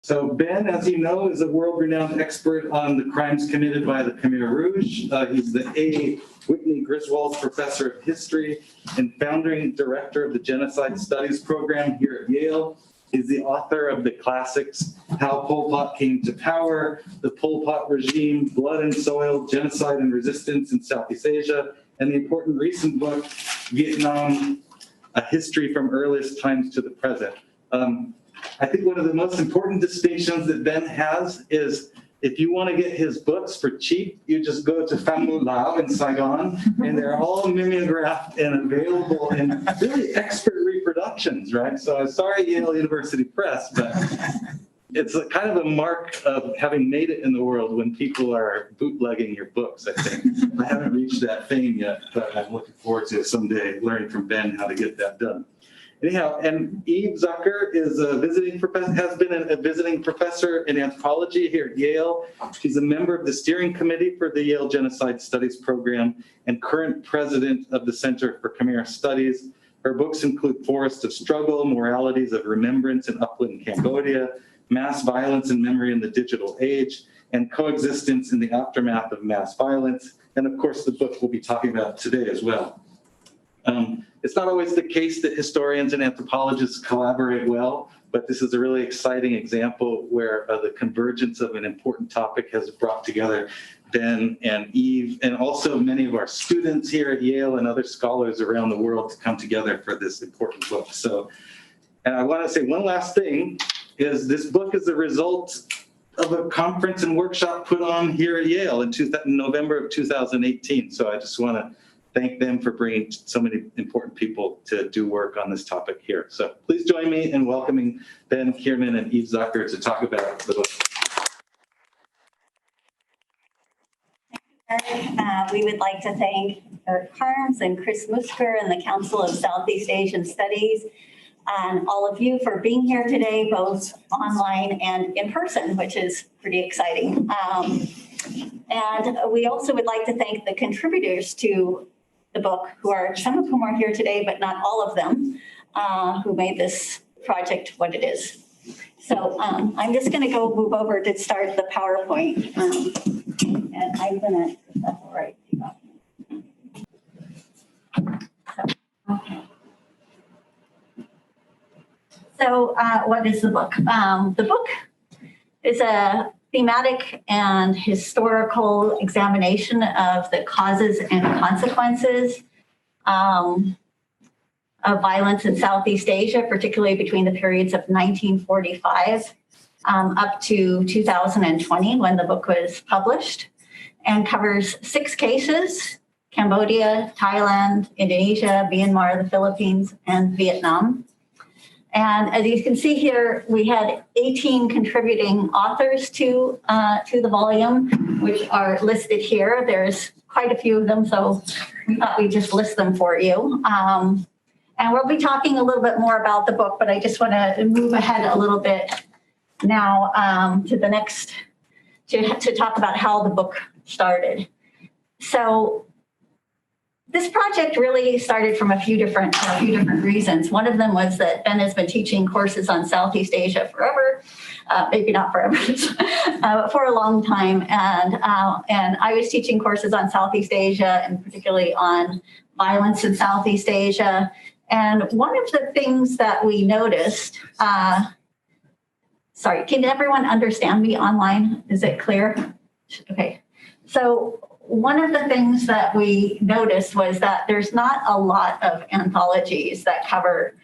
So Ben, as you know, is a world-renowned expert on the crimes committed by the Khmer Rouge. He's the A. Whitney Griswold Professor of History and founding director of the Genocide Studies program here at Yale. He's the author of the classics, How Pol Pot Came to Power, The Pol Pot Regime, Blood and Soil, Genocide and Resistance in Southeast Asia, and the important recent book, Vietnam, A History from Earliest Times to the Present. I think one of the most important distinctions that Ben has is if you want to get his books for cheap, you just go to Pham Ngu Lao in Saigon, and they're all mimeographed and available in really expert reproductions, right? So I'm sorry, Yale University Press, but it's a kind of a mark of having made it in the world when people are bootlegging your books, I think. I haven't reached that fame yet, but I'm looking forward to someday learning from Ben how to get that done. Anyhow, and Eve Zucker is a visiting professor, has been a visiting professor in anthropology here at Yale. She's a member of the steering committee for the Yale Genocide Studies program and current president of the Center for Khmer Studies. Her books include Forest of Struggle, Moralities of Remembrance in Upland Cambodia, Mass Violence and Memory in the Digital Age, and Coexistence in the Aftermath of Mass Violence. And of course, the book we'll be talking about today as well. It's not always the case that historians and anthropologists collaborate well, but this is a really exciting example where the convergence of an important topic has brought together Ben and Eve, and also many of our students here at Yale and other scholars around the world to come together for this important book. So, and I want to say one last thing, is this book is the result of a conference and workshop put on here at Yale in November of 2018. So I just want to thank them for bringing so many important people to do work on this topic here. So please join me in welcoming Ben Kiernan and Eve Zucker to talk about the book. We would like to thank Eric Harms and Chris Musker and the Council of Southeast Asian Studies and all of you for being here today, both online and in person, which is pretty exciting. And we also would like to thank the contributors to the book, some of whom are here today, but not all of them, who made this project what it is. So I'm just going to move over to start the PowerPoint. And I'm going to, if that's all right. So what is the book? The book is a thematic and historical examination of the causes and consequences of violence in Southeast Asia, particularly between the periods of 1945 up to 2020 when the book was published, and covers 6 cases: Cambodia, Thailand, Indonesia, Myanmar, the Philippines, and Vietnam. And as you can see here, we had 18 contributing authors to the volume, which are listed here. There's quite a few of them, so we thought we'd just list them for you. And we'll be talking a little bit more about the book, but I just want to move ahead a little bit now to the next, to talk about how the book started. So this project really started from a few different reasons. One of them was that Ben has been teaching courses on Southeast Asia forever, maybe not forever, but for a long time. And I was teaching courses on Southeast Asia and particularly on violence in Southeast Asia. And one of the things that we noticed, sorry, can everyone understand me online? Is it clear? Okay. So one of the things that we noticed was that there's not a lot of anthologies that cover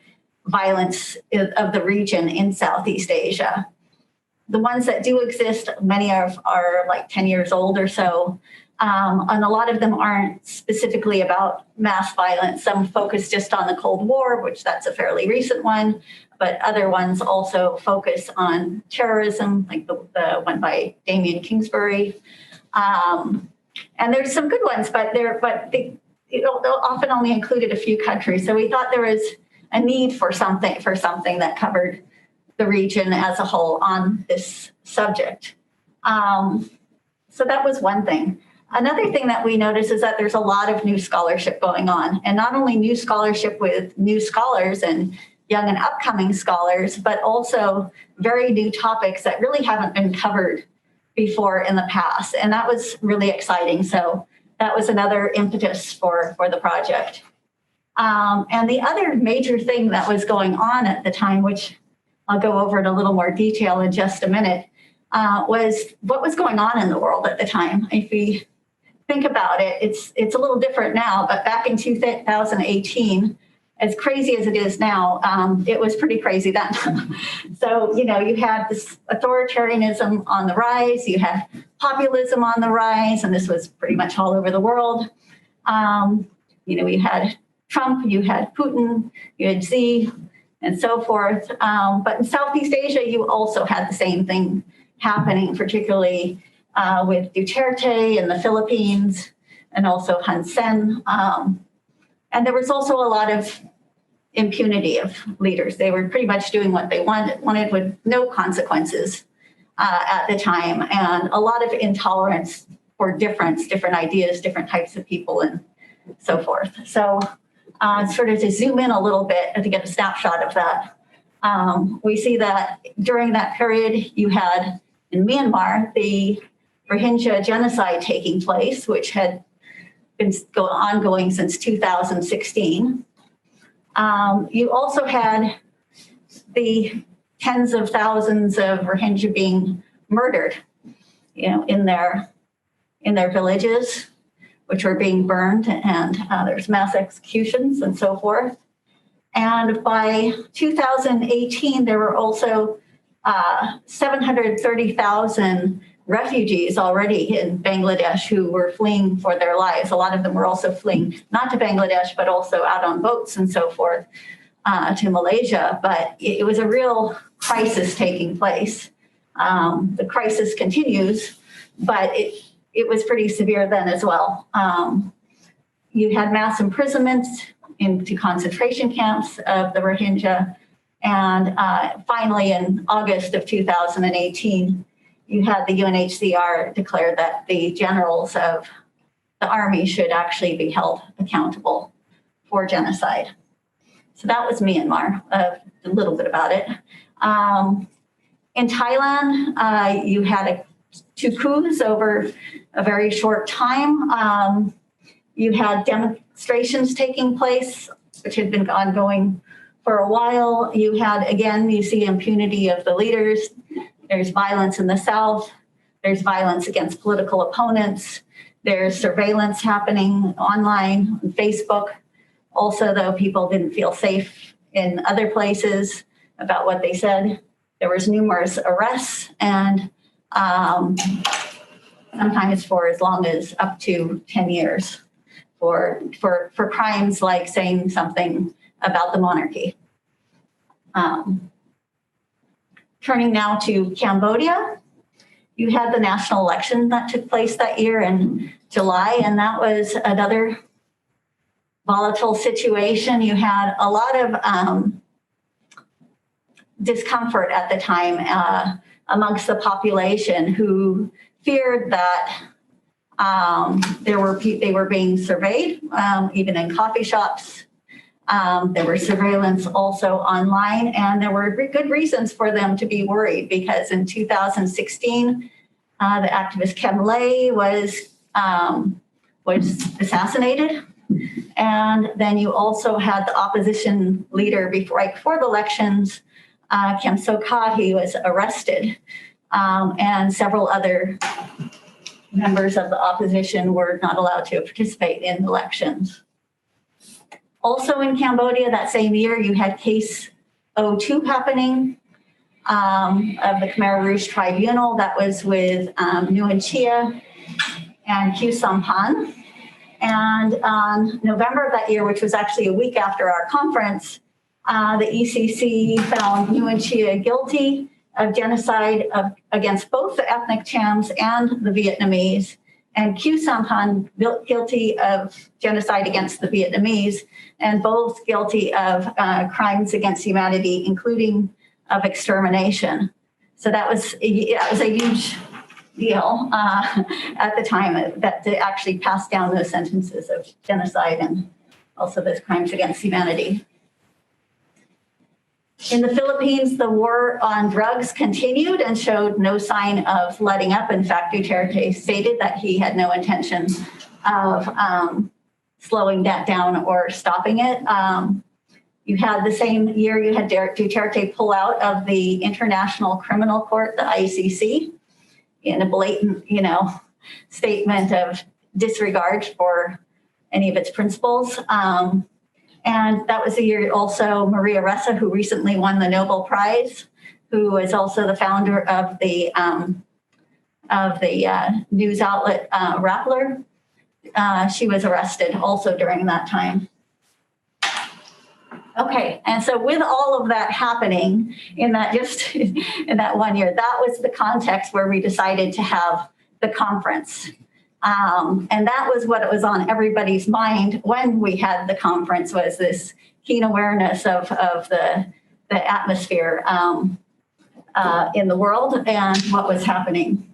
violence of the region in Southeast Asia. The ones that do exist, many are like 10 years old or so, and a lot of them aren't specifically about mass violence. Some focus just on the Cold War, which that's a fairly recent one, but other ones also focus on terrorism, like the one by Damien Kingsbury. And there's some good ones, but they'll often only included a few countries. So we thought there was a need for something that covered the region as a whole on this subject. So that was one thing. Another thing that we noticed is that there's a lot of new scholarship going on, and not only new scholarship with new scholars and young and upcoming scholars, but also very new topics that really haven't been covered before in the past. And that was really exciting. So that was another impetus for the project. And the other major thing that was going on at the time, which I'll go over in a little more detail in just a minute, was what was going on in the world at the time. If we think about it, it's a little different now, but back in 2018, as crazy as it is now, it was pretty crazy then. So, you know, you had this authoritarianism on the rise, you had populism on the rise, and this was pretty much all over the world. You know, you had Trump, you had Putin, you had Xi, and so forth. But in Southeast Asia, you also had the same thing happening, particularly with Duterte in the Philippines and also Hun Sen. And there was also a lot of impunity of leaders. They were pretty much doing what they wanted with no consequences at the time, and a lot of intolerance for different ideas, different types of people, and so forth. So sort of to zoom in a little bit and to get a snapshot of that, we see that during that period, you had in Myanmar, the Rohingya genocide taking place, which had been ongoing since 2016. You also had the tens of thousands of Rohingya being murdered, you know, in their villages, which were being burned, and there's mass executions and so forth. And by 2018, there were also 730,000 refugees already in Bangladesh who were fleeing for their lives. A lot of them were also fleeing not to Bangladesh, but also out on boats and so forth to Malaysia. But it was a real crisis taking place. The crisis continues, but it was pretty severe then as well. You had mass imprisonments into concentration camps of the Rohingya. And finally, in August of 2018, you had the UNHCR declare that the generals of the army should actually be held accountable for genocide. So that was Myanmar, a little bit about it. In Thailand, you had two coups over a very short time. You had demonstrations taking place, which had been ongoing for a while. You had, again, you see impunity of the leaders. There's violence in the South. There's violence against political opponents. There's surveillance happening online, on Facebook. Also, though, people didn't feel safe in other places about what they said. There was numerous arrests, and sometimes for as long as up to 10 years for crimes like saying something about the monarchy. Turning now to Cambodia, you had the national election that took place that year in July, and that was another volatile situation. You had a lot of discomfort at the time amongst the population who feared that they were being surveyed, even in coffee shops. There was surveillance also online, and there were good reasons for them to be worried because in 2016, the activist Kem Lay was assassinated. And then you also had the opposition leader right before the elections, Kem Sokha, he was arrested. And several other members of the opposition were not allowed to participate in elections. Also in Cambodia that same year, you had case 02 happening of the Khmer Rouge Tribunal that was with Nguyen Chia and Khieu Samphan. And on November of that year, which was actually a week after our conference, the ECC found Nguyen Chia guilty of genocide against both the ethnic Chams and the Vietnamese, and Khieu Samphan guilty of genocide against the Vietnamese, and both guilty of crimes against humanity, including of extermination. So that was a huge deal at the time that to actually pass down those sentences of genocide and also those crimes against humanity. In the Philippines, the war on drugs continued and showed no sign of letting up. In fact, Duterte stated that he had no intention of slowing that down or stopping it. You had the same year, you had Duterte pull out of the International Criminal Court, the ICC, in a blatant, statement of disregard for any of its principles. And that was the year also Maria Ressa, who recently won the Nobel Prize, who is also the founder of the news outlet Rappler. She was arrested also during that time. Okay, and so with all of that happening in that in that 1 year, that was the context where we decided to have the conference. And that was what it was on everybody's mind when we had the conference, was this keen awareness of the atmosphere in the world and what was happening.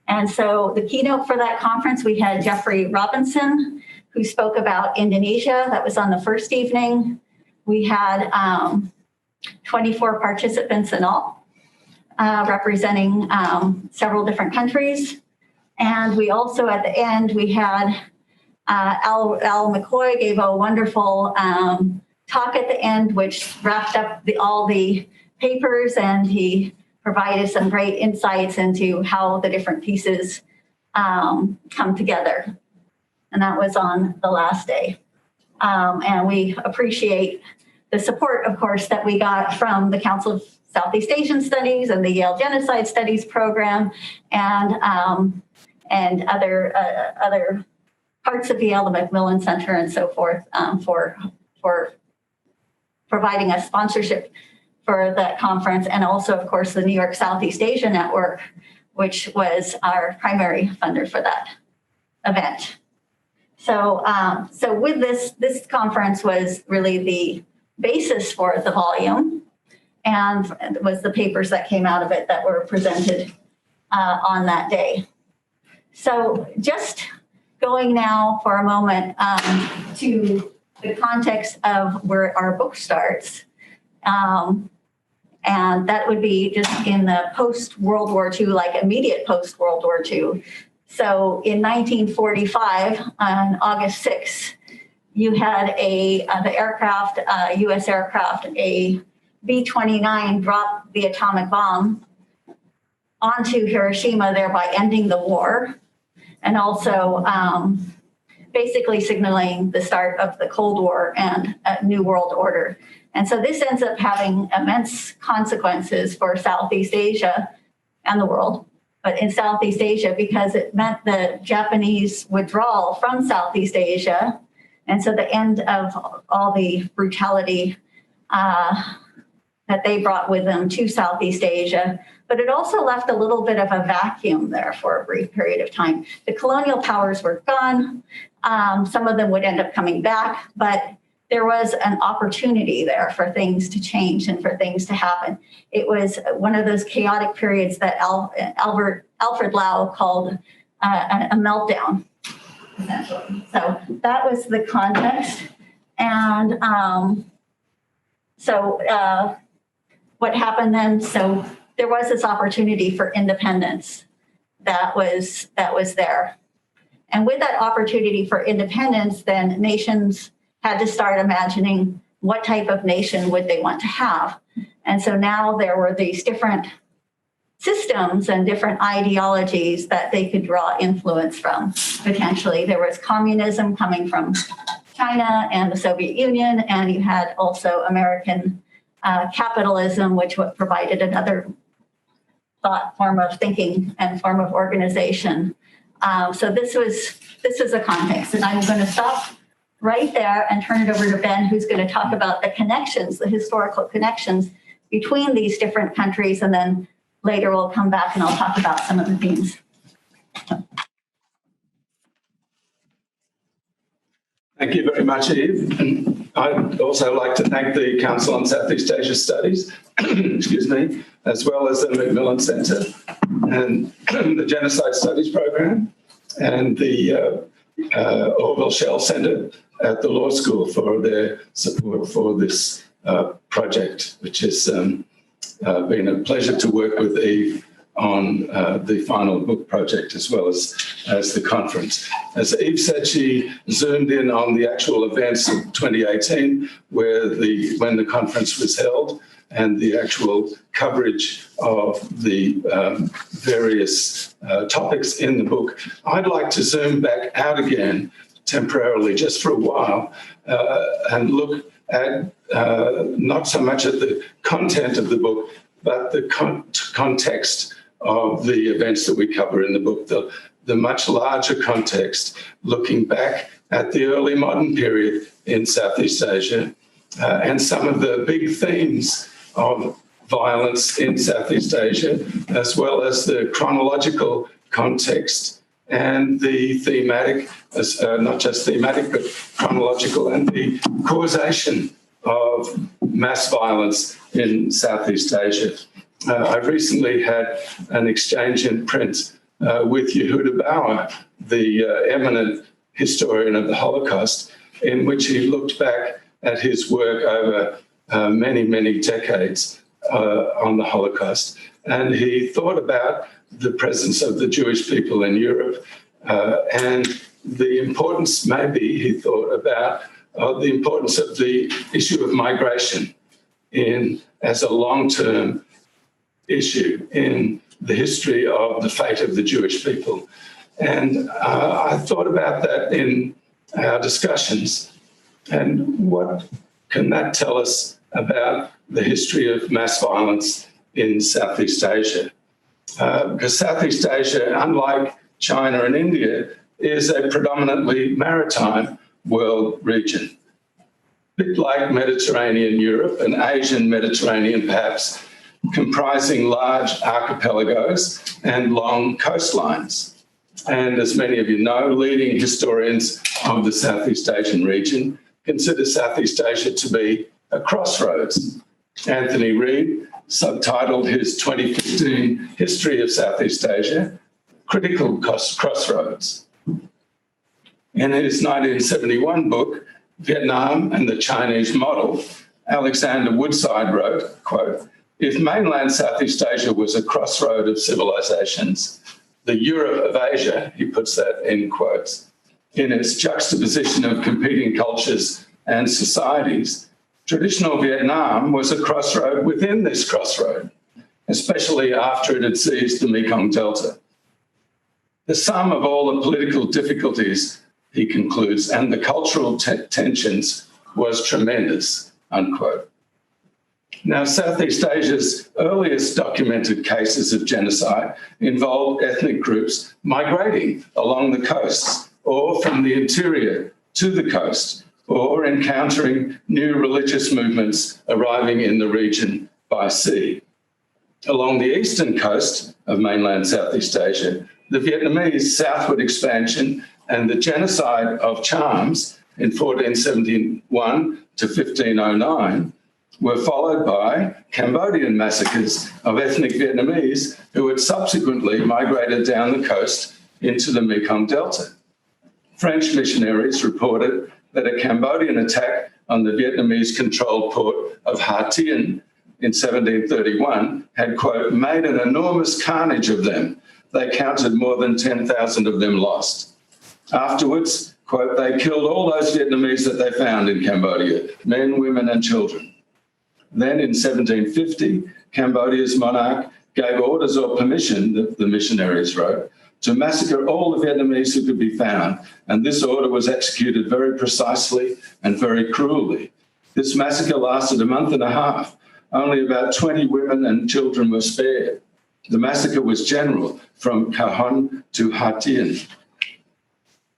And so the keynote for that conference, we had Jeffrey Robinson, who spoke about Indonesia. That was on the first evening. We had 24 participants in all, representing several different countries. And we also, at the end, we had Al McCoy gave a wonderful talk at the end, which wrapped up all the papers, and he provided some great insights into how the different pieces come together. And that was on the last day. And we appreciate the support, of course, that we got from the Council of Southeast Asian Studies and the Yale Genocide Studies program, and other parts of Yale, the Macmillan Center, and so forth, for providing us sponsorship for that conference, and also, of course, the New York Southeast Asia Network, which was our primary funder for that event. So, with this conference was really the basis for the volume, and it was the papers that came out of it that were presented on that day. So just going now for a moment to the context of where our book starts. And that would be just in the post-World War II, like immediate post-World War II. So in 1945, on August 6th, you had the aircraft, U.S. aircraft, a B-29 drop the atomic bomb onto Hiroshima, thereby ending the war, and also basically signaling the start of the Cold War and a new world order. And so this ends up having immense consequences for Southeast Asia and the world, but in Southeast Asia, because it meant the Japanese withdrawal from Southeast Asia. And so the end of all the brutality that they brought with them to Southeast Asia. But it also left a little bit of a vacuum there for a brief period of time. The colonial powers were gone. Some of them would end up coming back, but there was an opportunity there for things to change and for things to happen. It was one of those chaotic periods that Alfred Lau called a meltdown, essentially. So that was the context. And what happened then? So there was this opportunity for independence that was there. And with that opportunity for independence, then nations had to start imagining what type of nation would they want to have. And so now there were these different systems and different ideologies that they could draw influence from, potentially. There was communism coming from China and the Soviet Union, and you had also American capitalism, which provided another thought form of thinking and form of organization. So this was a context, and I'm going to stop right there and turn it over to Ben, who's going to talk about the connections, the historical connections between these different countries, and then later we'll come back and I'll talk about some of the themes. Thank you very much, Eve. I'd also like to thank the Council on Southeast Asia Studies, excuse me, as well as the Macmillan Center and the Genocide Studies Program and the Orville Shell Center at the Law School for their support for this project, which has been a pleasure to work with Eve on the final book project as well as the conference. As Eve said, she zoomed in on the actual events of 2018, when the conference was held, and the actual coverage of the various topics in the book. I'd like to zoom back out again temporarily, just for a while, and look at not so much at the content of the book, but the context of the events that we cover in the book, the much larger context, looking back at the early modern period in Southeast Asia, and some of the big themes of violence in Southeast Asia, as well as the chronological context and the thematic, not just thematic, but chronological, and the causation of mass violence in Southeast Asia. I recently had an exchange in print with Yehuda Bauer, the eminent historian of the Holocaust, in which he looked back at his work over many, many decades on the Holocaust. And he thought about the presence of the Jewish people in Europe and the importance, maybe he thought about the importance of the issue of migration as a long-term issue in the history of the fate of the Jewish people. And I thought about that in our discussions. And what can that tell us about the history of mass violence in Southeast Asia? Because Southeast Asia, unlike China and India, is a predominantly maritime world region. A bit like Mediterranean Europe and Asian Mediterranean perhaps, comprising large archipelagos and long coastlines. And as many of you know, leading historians of the Southeast Asian region consider Southeast Asia to be a crossroads. Anthony Reid subtitled his 2015 History of Southeast Asia, Critical Crossroads. In his 1971 book, Vietnam and the Chinese Model, Alexander Woodside wrote, quote, "If mainland Southeast Asia was a crossroad of civilizations, the Europe of Asia," he puts that in quotes, "in its juxtaposition of competing cultures and societies, traditional Vietnam was a crossroad within this crossroad, especially after it had seized the Mekong Delta. The sum of all the political difficulties," he concludes, "and the cultural tensions was tremendous," unquote. Now, Southeast Asia's earliest documented cases of genocide involved ethnic groups migrating along the coasts or from the interior to the coast, or encountering new religious movements arriving in the region by sea. Along the eastern coast of mainland Southeast Asia, the Vietnamese southward expansion and the genocide of Chams in 1471 to 1509 were followed by Cambodian massacres of ethnic Vietnamese who had subsequently migrated down the coast into the Mekong Delta. French missionaries reported that a Cambodian attack on the Vietnamese-controlled port of Ha Tien in 1731 had, quote, "made an enormous carnage of them. They counted more than 10,000 of them lost. Afterwards, quote, they killed all those Vietnamese that they found in Cambodia, men, women, and children. Then in 1750, Cambodia's monarch gave orders or permission, the missionaries wrote, to massacre all the Vietnamese who could be found. And this order was executed very precisely and very cruelly. This massacre lasted a month and a half. Only about 20 women and children were spared. The massacre was general from Cajon to Ha Tien.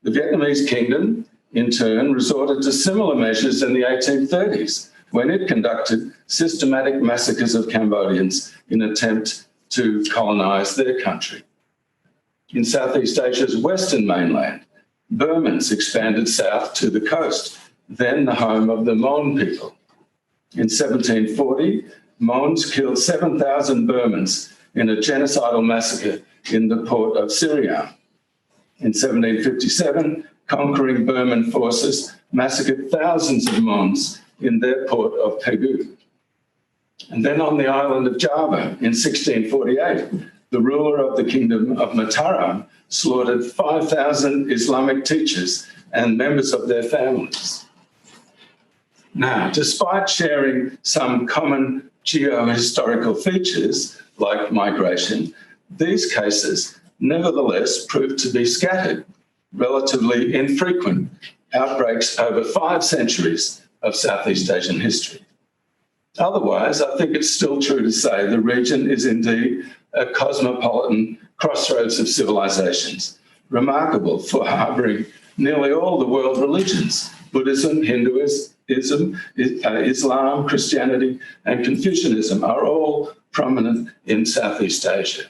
The Vietnamese kingdom, in turn, resorted to similar measures in the 1830s, when it conducted systematic massacres of Cambodians in an attempt to colonize their country. In Southeast Asia's western mainland, Burmans expanded south to the coast, then the home of the Mon people. In 1740, Mons killed 7,000 Burmans in a genocidal massacre in the port of Siriam. In 1757, conquering Burman forces massacred thousands of Mons in their port of Pegu. And then on the island of Java in 1648, the ruler of the kingdom of Mataram slaughtered 5,000 Islamic teachers and members of their families. Now, despite sharing some common geohistorical features like migration, these cases nevertheless proved to be scattered, relatively infrequent outbreaks over 5 centuries of Southeast Asian history. Otherwise, I think it's still true to say the region is indeed a cosmopolitan crossroads of civilizations, remarkable for harbouring nearly all the world religions: Buddhism, Hinduism, Islam, Christianity, and Confucianism are all prominent in Southeast Asia.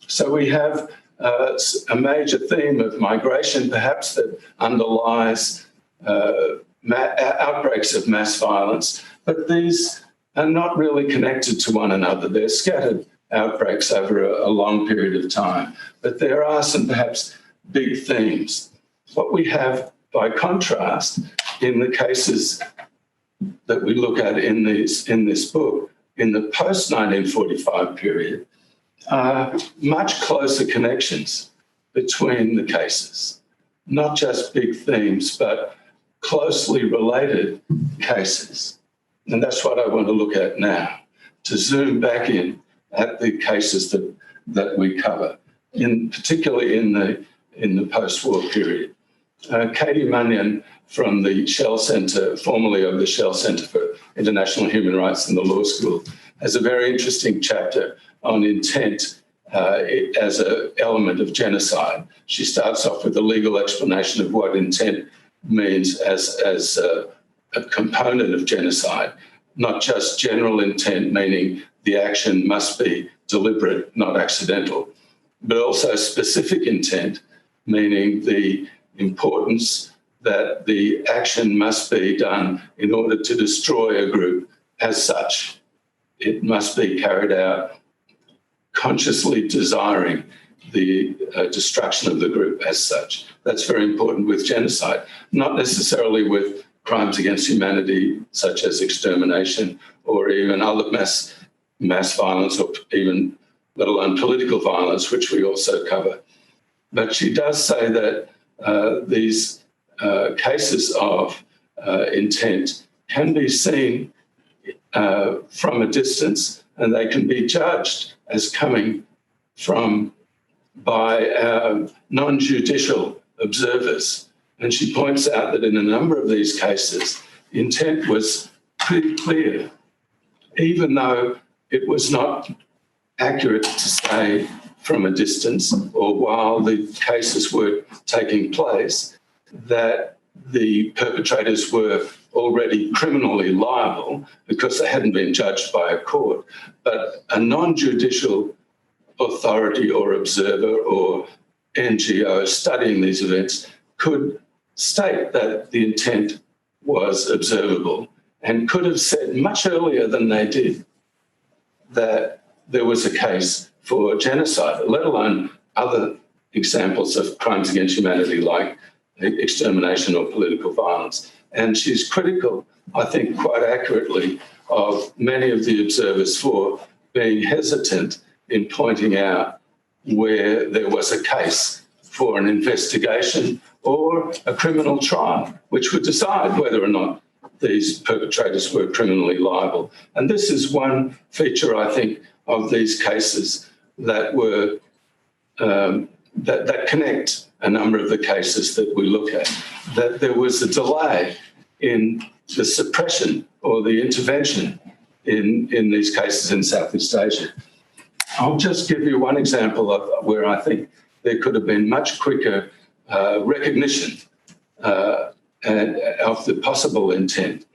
So we have a major theme of migration, perhaps, that underlies outbreaks of mass violence, but these are not really connected to one another. They're scattered outbreaks over a long period of time, but there are some perhaps big themes. What we have, by contrast, in the cases that we look at in this book, in the post-1945 period, are much closer connections between the cases, not just big themes, but closely related cases. And that's what I want to look at now, to zoom back in at the cases that we cover, particularly in the post-war period. Katie Mannion from the Shell Centre, formerly of the Shell Centre for International Human Rights in the Law School, has a very interesting chapter on intent as an element of genocide. She starts off with a legal explanation of what intent means as a component of genocide, not just general intent, meaning the action must be deliberate, not accidental, but also specific intent, meaning the importance that the action must be done in order to destroy a group as such. It must be carried out consciously desiring the destruction of the group as such. That's very important with genocide, not necessarily with crimes against humanity, such as extermination or even other mass violence, or even let alone political violence, which we also cover. But she does say that these cases of intent can be seen from a distance, and they can be judged as coming by non-judicial observers. And she points out that in a number of these cases, intent was pretty clear, even though it was not accurate to say from a distance or while the cases were taking place that the perpetrators were already criminally liable because they hadn't been judged by a court. But a non-judicial authority or observer or NGO studying these events could state that the intent was observable and could have said much earlier than they did that there was a case for genocide, let alone other examples of crimes against humanity like extermination or political violence. And she's critical, I think quite accurately, of many of the observers for being hesitant in pointing out where there was a case for an investigation or a criminal trial, which would decide whether or not these perpetrators were criminally liable. And this is one feature, I think, of these cases that were that connect a number of the cases that we look at, that there was a delay in the suppression or the intervention in these cases in Southeast Asia. I'll just give you one example of where I think there could have been much quicker recognition of the possible intent.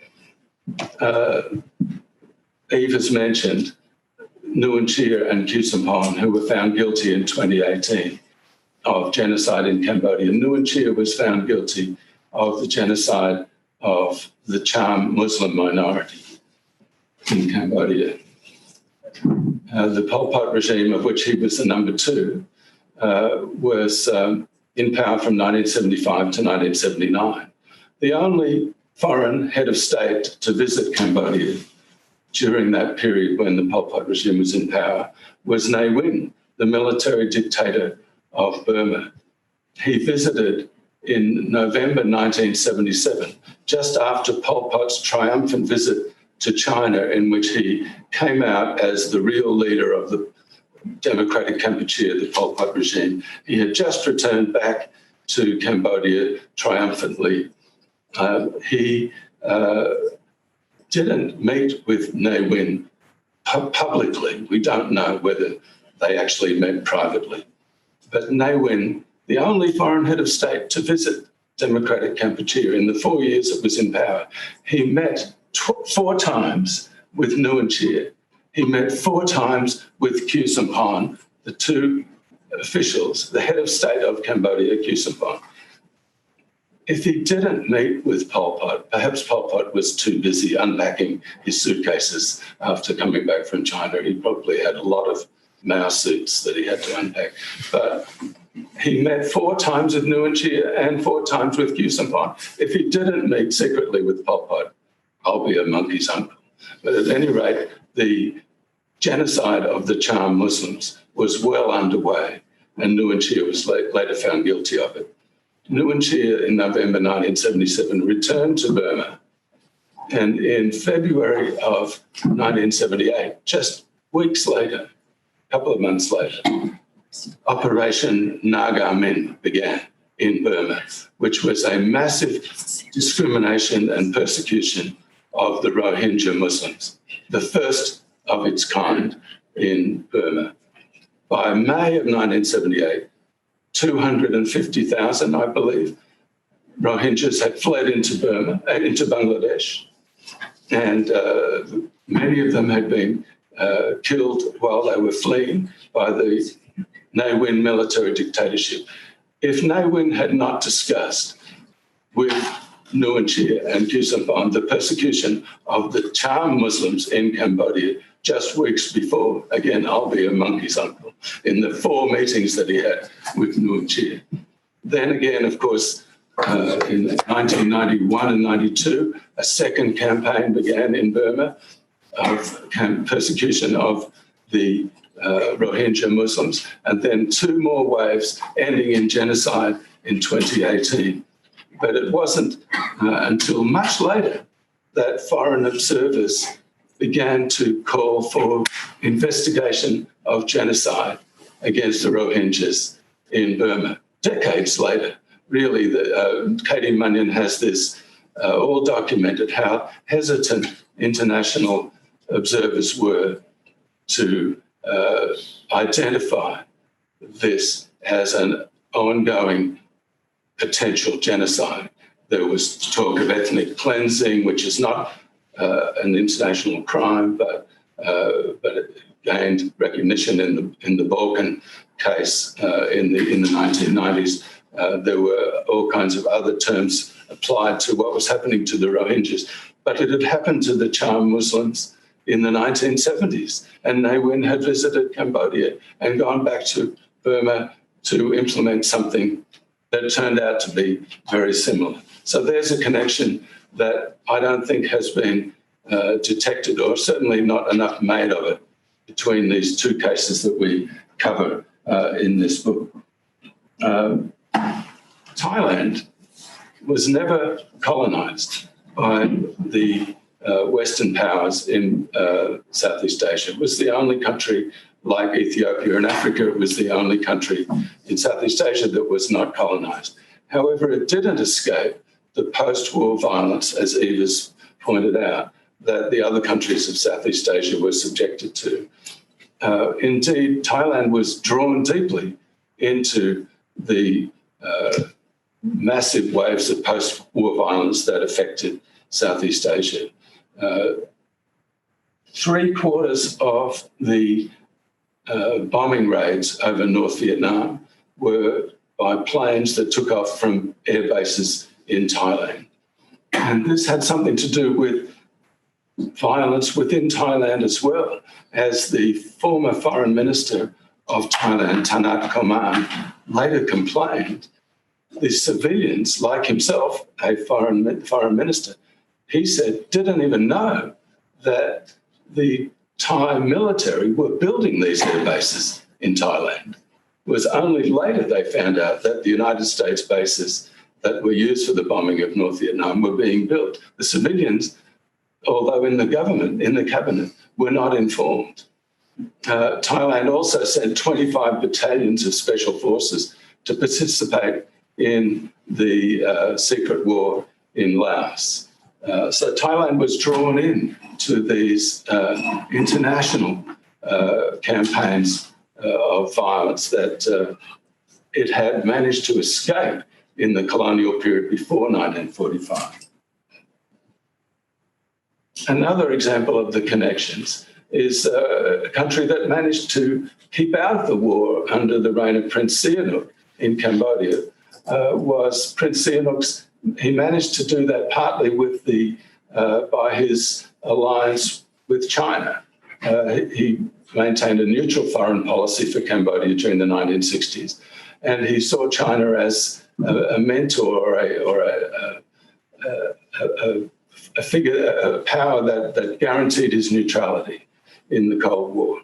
Eve has mentioned Nguyen Chia and Khieu Samphan, who were found guilty in 2018 of genocide in Cambodia. Nguyen Chia was found guilty of the genocide of the Cham Muslim minority in Cambodia. The Pol Pot regime, of which he was the number 2, was in power from 1975 to 1979. The only foreign head of state to visit Cambodia during that period when the Pol Pot regime was in power was Ne Win, the military dictator of Burma. He visited in November 1977, just after Pol Pot's triumphant visit to China, in which he came out as the real leader of the Democratic Kampuchea, the Pol Pot regime. He had just returned back to Cambodia triumphantly. He didn't meet with Ne Win publicly. We don't know whether they actually met privately. But Ne Win, the only foreign head of state to visit Democratic Kampuchea in the 4 years it was in power, he met 4 times with Nguyen Chia. He met 4 times with Khieu Samphan, the 2 officials, the head of state of Cambodia, Khieu Samphan. If he didn't meet with Pol Pot, perhaps Pol Pot was too busy unpacking his suitcases after coming back from China. He probably had a lot of Mao suits that he had to unpack. But he met 4 times with Nguyen Chia and 4 times with Khieu Samphan. If he didn't meet secretly with Pol Pot, I'll be a monkey's uncle. But at any rate, the genocide of the Cham Muslims was well underway, and Nguyen Chia was later found guilty of it. Nguyen Chia, in November 1977, returned to Burma, and in February of 1978, just weeks later, a couple of months later, Operation Naga Min began in Burma, which was a massive discrimination and persecution of the Rohingya Muslims, the first of its kind in Burma. By May of 1978, 250,000, I believe, Rohingyas had fled into Bangladesh, and many of them had been killed while they were fleeing by the Ne Win military dictatorship. If Ne Win had not discussed with Nguyen Chia and Khieu Samphan the persecution of the Cham Muslims in Cambodia just weeks before, again, I'll be a monkey's uncle, in the 4 meetings that he had with Nguyen Chia. Then again, of course, in 1991 and 92, a second campaign began in Burma of persecution of the Rohingya Muslims, and then 2 more waves ending in genocide in 2018. But it wasn't until much later that foreign observers began to call for investigation of genocide against the Rohingyas in Burma. Decades later, really, Katie Munyon has this all documented, how hesitant international observers were to identify this as an ongoing potential genocide. There was talk of ethnic cleansing, which is not an international crime, but it gained recognition in the Balkan case in the 1990s. There were all kinds of other terms applied to what was happening to the Rohingyas, but it had happened to the Cham Muslims in the 1970s, and Ne Win had visited Cambodia and gone back to Burma to implement something that turned out to be very similar. So there's a connection that I don't think has been detected, or certainly not enough made of it, between these 2 cases that we cover in this book. Thailand was never colonized by the Western powers in Southeast Asia. It was the only country, like Ethiopia and Africa, it was the only country in Southeast Asia that was not colonized. However, it didn't escape the post-war violence, as Eva's pointed out, that the other countries of Southeast Asia were subjected to. Indeed, Thailand was drawn deeply into the massive waves of post-war violence that affected Southeast Asia. 3/4 of the bombing raids over North Vietnam were by planes that took off from air bases in Thailand. And this had something to do with violence within Thailand as well, as the former foreign minister of Thailand, Tanat Koman, later complained. The civilians, like himself, a foreign minister, he said, didn't even know that the Thai military were building these air bases in Thailand. It was only later they found out that the United States bases that were used for the bombing of North Vietnam were being built. The civilians, although in the government, in the cabinet, were not informed. Thailand also sent 25 battalions of special forces to participate in the secret war in Laos. So Thailand was drawn in to these international campaigns of violence that it had managed to escape in the colonial period before 1945. Another example of the connections is a country that managed to keep out of the war under the reign of Prince Sihanouk in Cambodia was Prince Sihanouk's. He managed to do that partly with by his alliance with China. He maintained a neutral foreign policy for Cambodia during the 1960s, and he saw China as a mentor or a figure, a power that guaranteed his neutrality in the Cold War.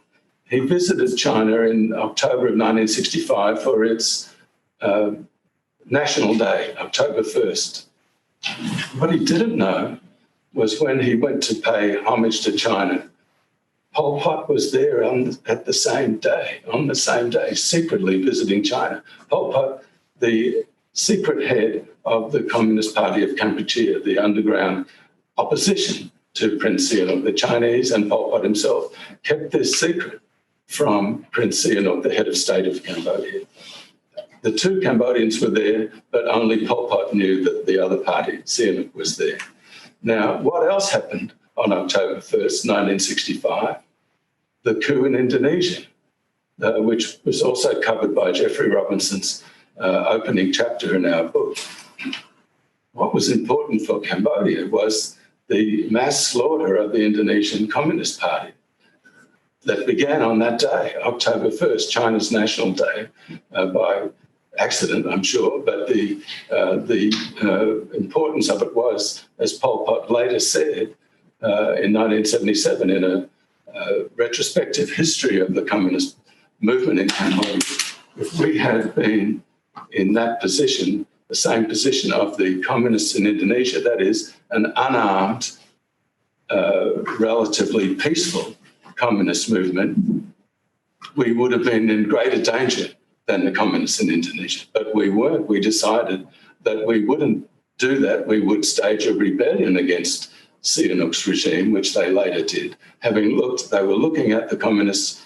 He visited China in October of 1965 for its National Day, October 1st. What he didn't know was when he went to pay homage to China, Pol Pot was there on the same day, secretly visiting China. Pol Pot, the secret head of the Communist Party of Kampuchea, the underground opposition to Prince Sihanouk. The Chinese and Pol Pot himself kept this secret from Prince Sihanouk, the head of state of Cambodia. The two Cambodians were there, but only Pol Pot knew that the other party, Sihanouk, was there. Now, what else happened on October 1st, 1965? The coup in Indonesia, which was also covered by Jeffrey Robinson's opening chapter in our book. What was important for Cambodia was the mass slaughter of the Indonesian Communist Party that began on that day, October 1st, China's National Day, by accident, I'm sure, but the importance of it was, as Pol Pot later said in 1977 in a retrospective history of the communist movement in Cambodia, if we had been in that position, the same position of the communists in Indonesia, that is, an unarmed, relatively peaceful communist movement, we would have been in greater danger than the communists in Indonesia. But we weren't. We decided that we wouldn't do that. We would stage a rebellion against Sihanouk's regime, which they later did. They were looking at the communists'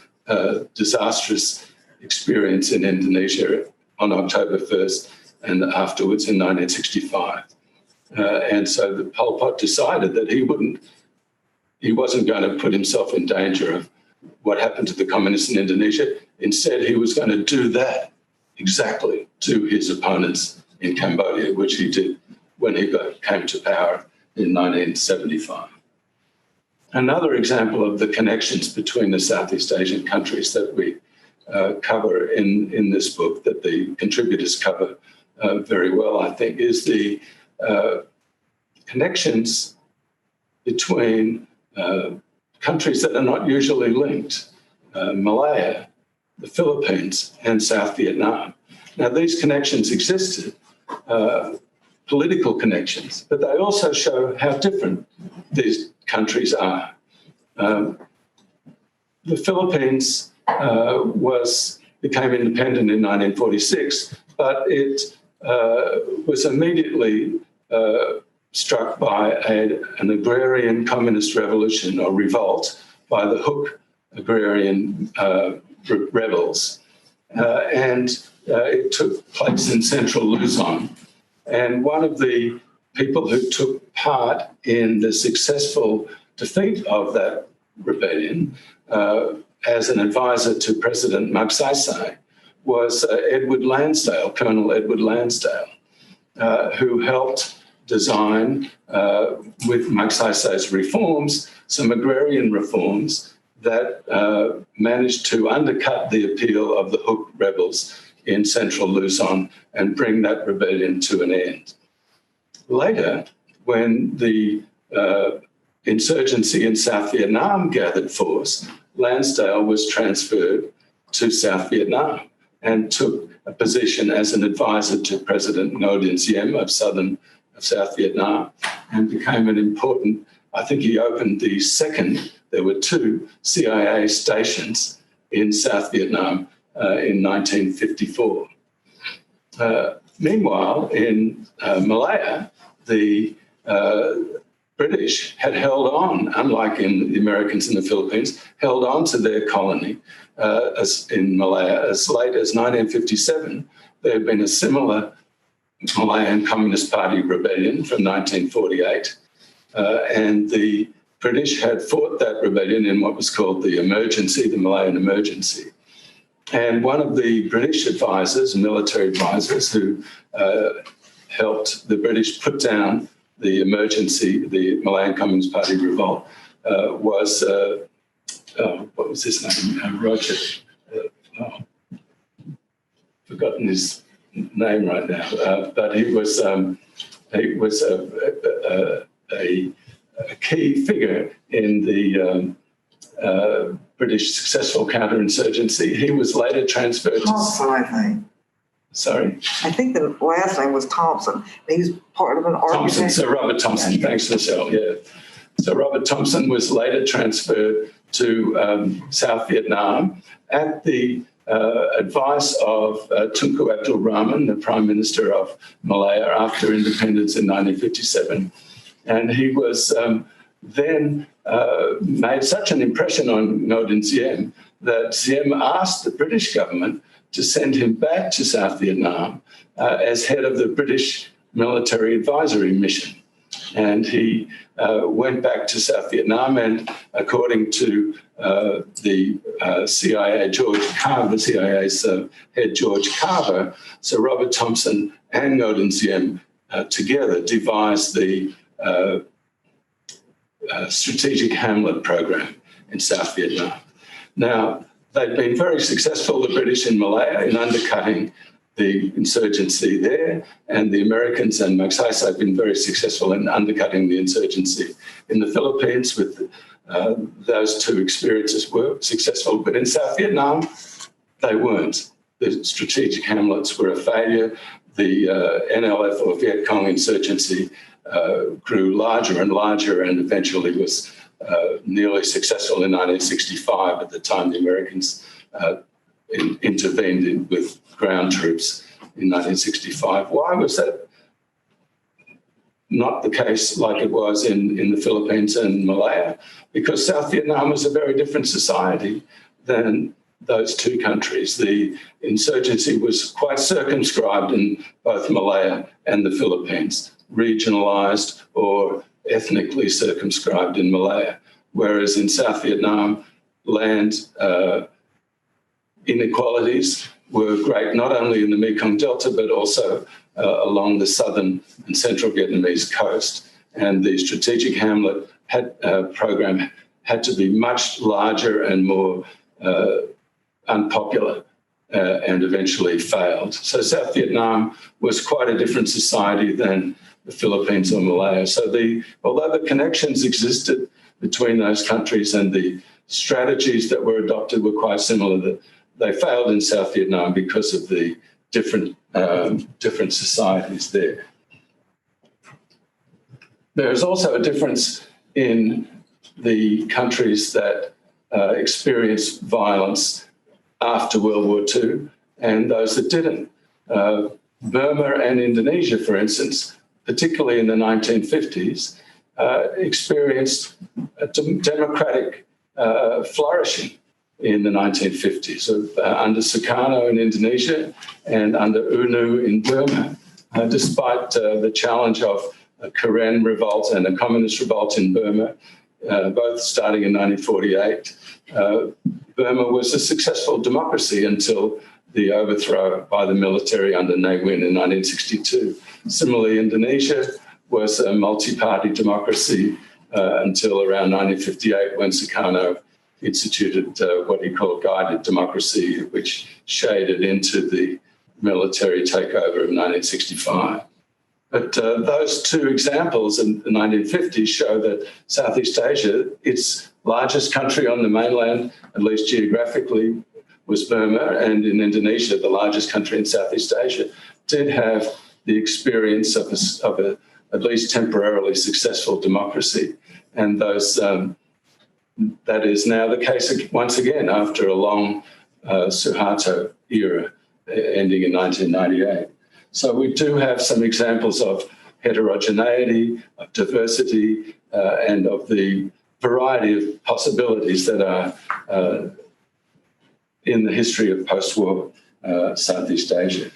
disastrous experience in Indonesia on October 1st and afterwards in 1965. And so the Pol Pot decided that he wasn't going to put himself in danger of what happened to the communists in Indonesia. Instead, he was going to do that exactly to his opponents in Cambodia, which he did when he came to power in 1975. Another example of the connections between the Southeast Asian countries that we cover in this book, that the contributors cover very well, I think, is the connections between countries that are not usually linked, Malaya, the Philippines, and South Vietnam. Now, these connections existed, political connections, but they also show how different these countries are. The Philippines became independent in 1946, but it was immediately struck by an agrarian communist revolution or revolt by the Huk agrarian rebels. And it took place in central Luzon. And one of the people who took part in the successful defeat of that rebellion as an advisor to President Magsaysay was Edward Lansdale, Colonel Edward Lansdale, who helped design, with Magsaysay's reforms, some agrarian reforms that managed to undercut the appeal of the Huk rebels in central Luzon and bring that rebellion to an end. Later, when the insurgency in South Vietnam gathered force, Lansdale was transferred to South Vietnam and took a position as an advisor to President Ngo Dinh Siem of South Vietnam, and became an important, I think he opened the second, there were 2 CIA stations in South Vietnam in 1954. Meanwhile, in Malaya, the British had held on, unlike in the Americans in the Philippines, held on to their colony as in Malaya as late as 1957. There had been a similar Malayan Communist Party rebellion from 1948, and the British had fought that rebellion in what was called the Malayan Emergency. And one of the British advisors, military advisors, who helped the British put down the Malayan Communist Party revolt, was, what was his name? Roger. Forgotten his name right now, but he was a key figure in the British successful counterinsurgency. He was later transferred Thompson, I think. Sorry? I think the last name was Thompson. He was part of an architect. Sir Robert Thompson. Thanks, Michelle. Yeah. So Robert Thompson was later transferred to South Vietnam at the advice of Tunku Abdul Rahman, the Prime Minister of Malaya after independence in 1957. And he was then made such an impression on Ngo Dinh Siem that Siem asked the British government to send him back to South Vietnam as head of the British military advisory mission. And he went back to South Vietnam, and according to the CIA, George Carver, the CIA's head George Carver, Sir Robert Thompson and Ngo Dinh Siem together devised the strategic hamlet program in South Vietnam. Now, they've been very successful, the British in Malaya, in undercutting the insurgency there, and the Americans and Magsaysay have been very successful in undercutting the insurgency in the Philippines. With those 2 experiences were successful, but in South Vietnam, they weren't. The strategic hamlets were a failure. The NLF or Viet Cong insurgency grew larger and larger, and eventually was nearly successful in 1965, at the time the Americans intervened with ground troops in 1965. Why was that not the case like it was in the Philippines and Malaya? Because South Vietnam was a very different society than those 2 countries. The insurgency was quite circumscribed in both Malaya and the Philippines, regionalized or ethnically circumscribed in Malaya, whereas in South Vietnam, land inequalities were great, not only in the Mekong Delta, but also along the southern and central Vietnamese coast. And the strategic hamlet program had to be much larger and more unpopular, and eventually failed. So South Vietnam was quite a different society than the Philippines or Malaya. So although the connections existed between those countries and the strategies that were adopted were quite similar, they failed in South Vietnam because of the different societies there. There is also a difference in the countries that experienced violence after World War II and those that didn't. Burma and Indonesia, for instance, particularly in the 1950s, experienced a democratic flourishing in the 1950s, under Sukarno in Indonesia and under UNU in Burma, despite the challenge of a Karen revolt and a communist revolt in Burma, both starting in 1948. Burma was a successful democracy until the overthrow by the military under Ne Win in 1962. Similarly, Indonesia was a multi-party democracy until around 1958, when Sukarno instituted what he called guided democracy, which shaded into the military takeover of 1965. But those two examples in the 1950s show that Southeast Asia, its largest country on the mainland, at least geographically, was Burma, and in Indonesia, the largest country in Southeast Asia, did have the experience of a at least temporarily successful democracy. And that is now the case once again after a long Suharto era ending in 1998. So we do have some examples of heterogeneity, of diversity, and of the variety of possibilities that are in the history of post-war Southeast Asia.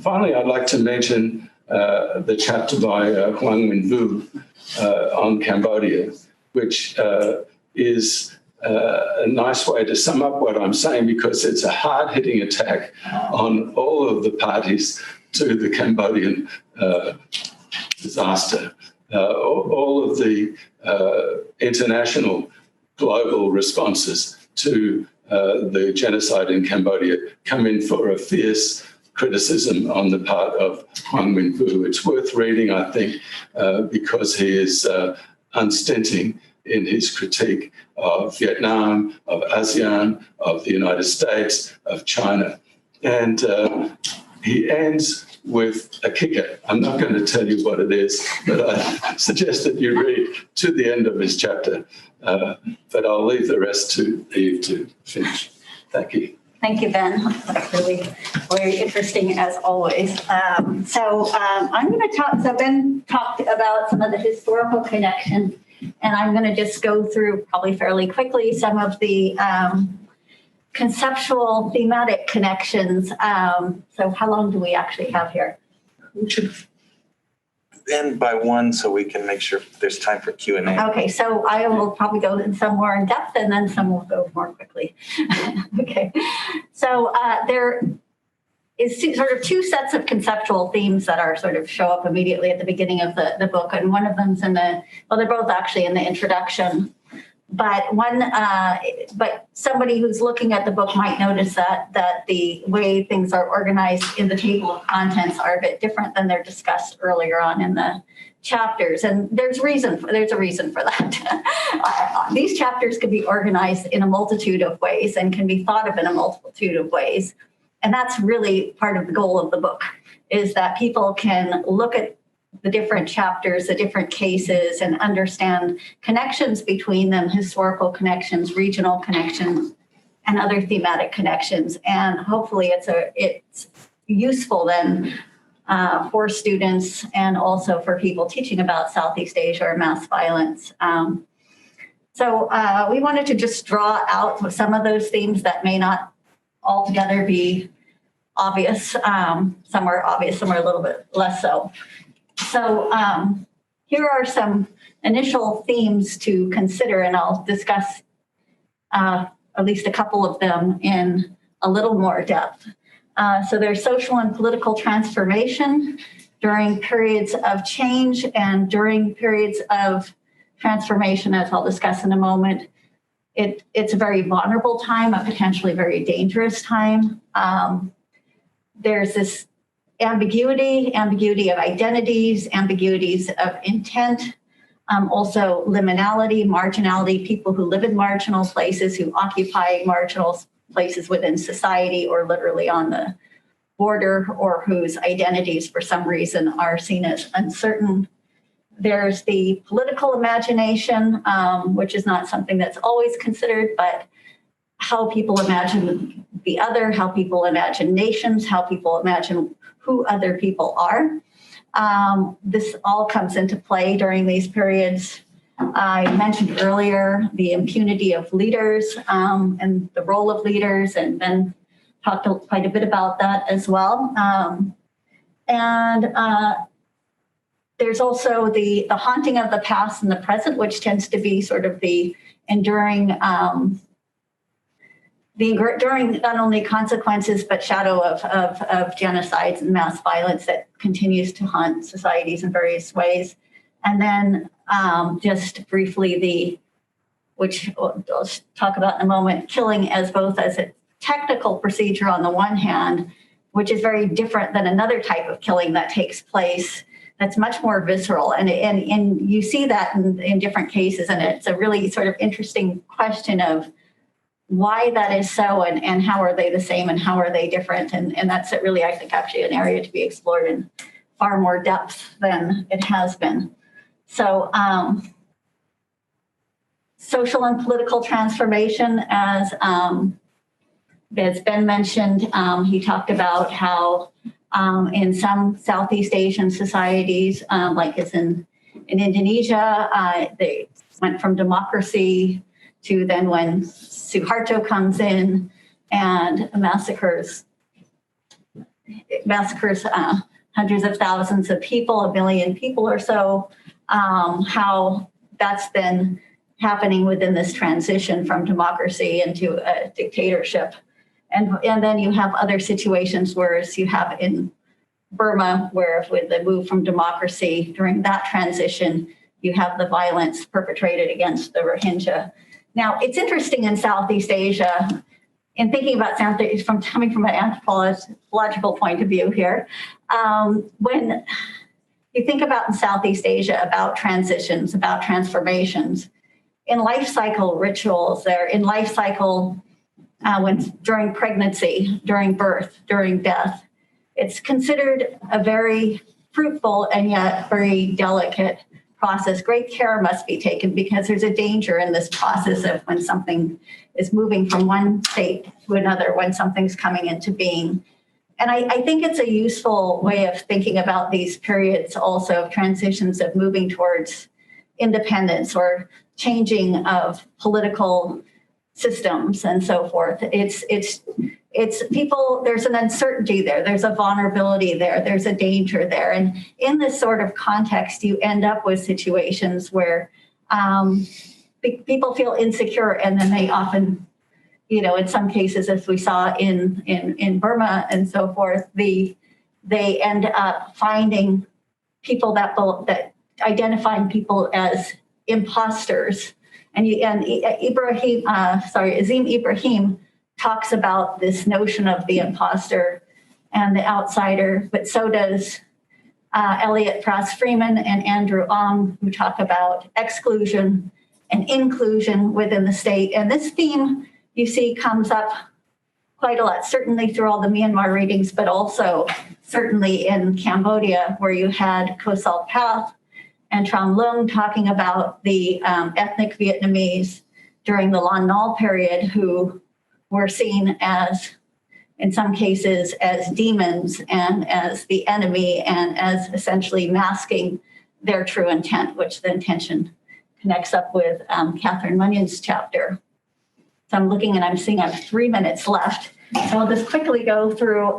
Finally, I'd like to mention the chapter by Huang Nguyen on Cambodia, which is a nice way to sum up what I'm saying, because it's a hard-hitting attack on all of the parties to the Cambodian disaster. All of the international global responses to the genocide in Cambodia come in for a fierce criticism on the part of Huang Nguyen. It's worth reading, I think, because he is unstinting in his critique of Vietnam, of ASEAN, of the United States, of China. And he ends with a kicker. I'm not going to tell you what it is, but I suggest that you read to the end of his chapter. But I'll leave the rest to Eve to finish. Thank you. Thank you, Ben. That's really very interesting as always. I'm going to talk, so Ben talked about some of the historical connections, and I'm going to just go through probably fairly quickly some of the conceptual thematic connections. So how long do we actually have here? We should end by 1 so we can make sure there's time for Q&A. Okay, so I will probably go in some more in depth and then some will go more quickly. Okay, so there is sort of two sets of conceptual themes that are sort of show up immediately at the beginning of the book. And one of them's in the, well, they're both actually in the introduction. But but somebody who's looking at the book might notice that the way things are organized in the table of contents are a bit different than they're discussed earlier on in the chapters. And there's a reason for that. These chapters can be organized in a multitude of ways and can be thought of in a multitude of ways. And that's really part of the goal of the book, is that people can look at the different chapters, the different cases, and understand connections between them, historical connections, regional connections, and other thematic connections. And hopefully it's useful then for students and also for people teaching about Southeast Asia or mass violence. So we wanted to just draw out some of those themes that may not altogether be obvious. Some are obvious, some are a little bit less so. So here are some initial themes to consider, and I'll discuss at least a couple of them in a little more depth. So there's social and political transformation during periods of change and during periods of transformation, as I'll discuss in a moment. It's a very vulnerable time, a potentially very dangerous time. There's this ambiguity of identities, ambiguities of intent, also liminality, marginality, people who live in marginal places, who occupy marginal places within society or literally on the border, or whose identities for some reason are seen as uncertain. There's the political imagination, which is not something that's always considered, but how people imagine the other, how people imagine nations, how people imagine who other people are. This all comes into play during these periods. I mentioned earlier the impunity of leaders and the role of leaders, and Ben talked quite a bit about that as well. There's also the haunting of the past and the present, which tends to be sort of the enduring not only consequences, but shadow of genocides and mass violence that continues to haunt societies in various ways. And then just briefly, which I'll talk about in a moment, killing as both as a technical procedure on the one hand, which is very different than another type of killing that takes place that's much more visceral. And you see that in different cases. And it's a really sort of interesting question of why that is so and how are they the same and how are they different. And that's really, I think, actually an area to be explored in far more depth than it has been. So social and political transformation, as Ben mentioned, he talked about how in some Southeast Asian societies, like it's in Indonesia, they went from democracy to then when Suharto comes in and massacres hundreds of thousands of people, 1 million people or so, how that's been happening within this transition from democracy into a dictatorship. And then you have other situations, whereas you have in Burma, where with the move from democracy during that transition, you have the violence perpetrated against the Rohingya. Now, it's interesting in Southeast Asia, in thinking about Southeast, coming from an anthropological point of view here, when you think about in Southeast Asia about transitions, about transformations, in life cycle rituals, they're in life cycle during pregnancy, during birth, during death, it's considered a very fruitful and yet very delicate process. Great care must be taken because there's a danger in this process of when something is moving from one state to another, when something's coming into being. And I think it's a useful way of thinking about these periods also of transitions of moving towards independence or changing of political systems and so forth. It's people, there's an uncertainty there, there's a vulnerability there, there's a danger there. And in this sort of context, you end up with situations where people feel insecure, and then they often, in some cases, as we saw in Burma and so forth, they end up finding people that identifying people as imposters. And Azim Ibrahim talks about this notion of the imposter and the outsider, but so does Elliot Prass-Freeman and Andrew Ong, who talk about exclusion and inclusion within the state. And this theme, you see, comes up quite a lot, certainly through all the Myanmar readings, but also certainly in Cambodia, where you had Kosal Path and Tram Lung talking about the ethnic Vietnamese during the Lon Nol period who were seen as, in some cases, as demons and as the enemy and as essentially masking their true intent, which the intention connects up with Catherine Munyon's chapter. So I'm looking and I'm seeing I have 3 minutes left. So I'll just quickly go through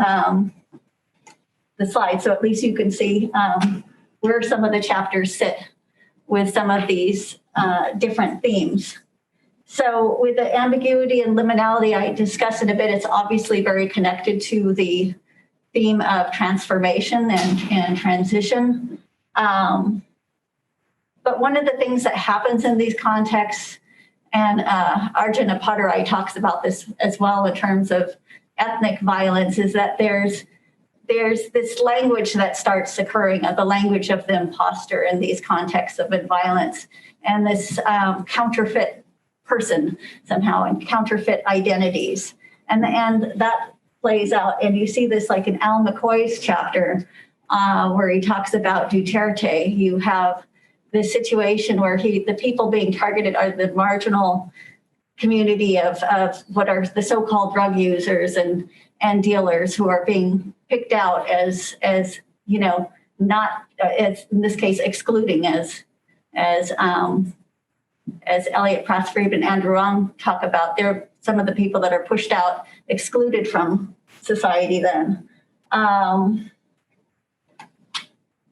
the slides so at least you can see where some of the chapters sit with some of these different themes. So with the ambiguity and liminality, I discussed it a bit. It's obviously very connected to the theme of transformation and transition. But one of the things that happens in these contexts, and Arjuna Padarai talks about this as well in terms of ethnic violence, is that there's this language that starts occurring, the language of the imposter in these contexts of violence, and this counterfeit person somehow, and counterfeit identities. And that plays out, and you see this like in Al McCoy's chapter, where he talks about Duterte. You have this situation where the people being targeted are the marginal community of what are the so-called drug users and dealers who are being picked out as not as in this case excluding as Elliot Prass-Freeman and Andrew Ong talk about. They're some of the people that are pushed out, excluded from society then.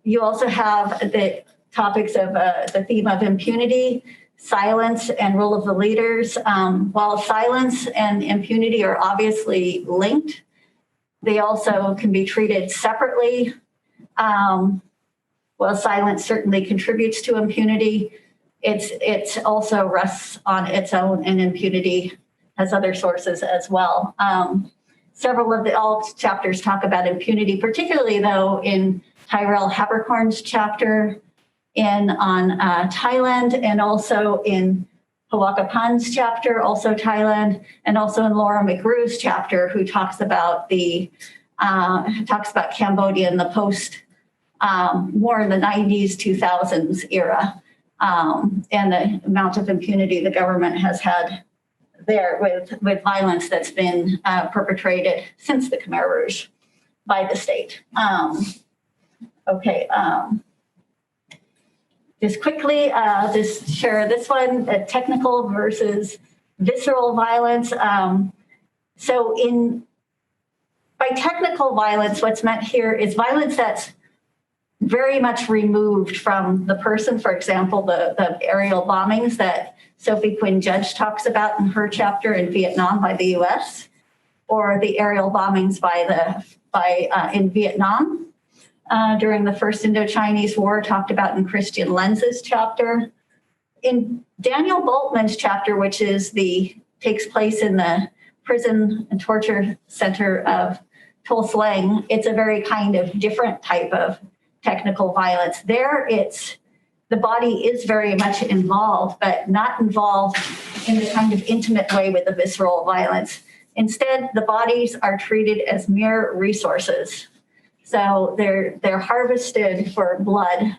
You also have the topics of the theme of impunity, silence, and role of the leaders. While silence and impunity are obviously linked, they also can be treated separately. While silence certainly contributes to impunity, it also rests on its own, and impunity has other sources as well. several of all chapters talk about impunity, particularly though in Tyrell Habercorn's chapter on Thailand, and also in Hawakapan's chapter, also Thailand, and also in Laura McGrew's chapter, who talks about Cambodia in the post war in the 90s, 2000s era, and the amount of impunity the government has had there with violence that's been perpetrated since the Khmer Rouge by the state. Just quickly, just share this one, technical versus visceral violence. By technical violence, what's meant here is violence that's very much removed from the person. For example, the aerial bombings that Sophie Quinn Judge talks about in her chapter in Vietnam by the US, or the aerial bombings in Vietnam during the first Indo-Chinese War, talked about in Christian Lenz's chapter. In Daniel Boltman's chapter, which takes place in the prison and torture center of Tuol Sleng, it's a very kind of different type of technical violence. There, the body is very much involved, but not involved in the kind of intimate way with the visceral violence. Instead, the bodies are treated as mere resources. So they're harvested for blood,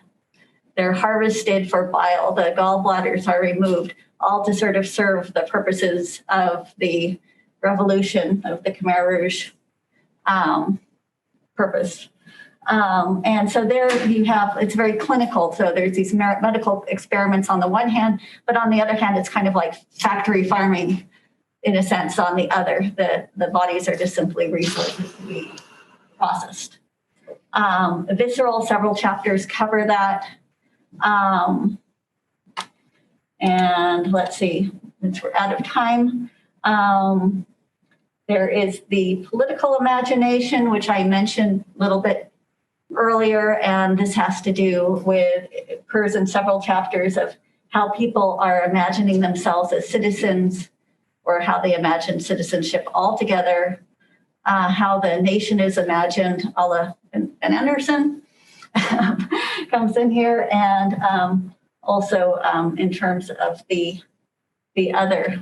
they're harvested for bile, the gallbladders are removed, all to sort of serve the purposes of the revolution of the Khmer Rouge purpose. And so there you have, it's very clinical. So there's these medical experiments on the one hand, but on the other hand, it's kind of like factory farming in a sense on the other. The bodies are just simply resources to be processed. Visceral, several chapters cover that. And let's see, since we're out of time, there is the political imagination, which I mentioned a little bit earlier, and this has to do with, it occurs in several chapters of how people are imagining themselves as citizens, or how they imagine citizenship altogether, how the nation is imagined, a la Ben Anderson comes in here, and also in terms of the other.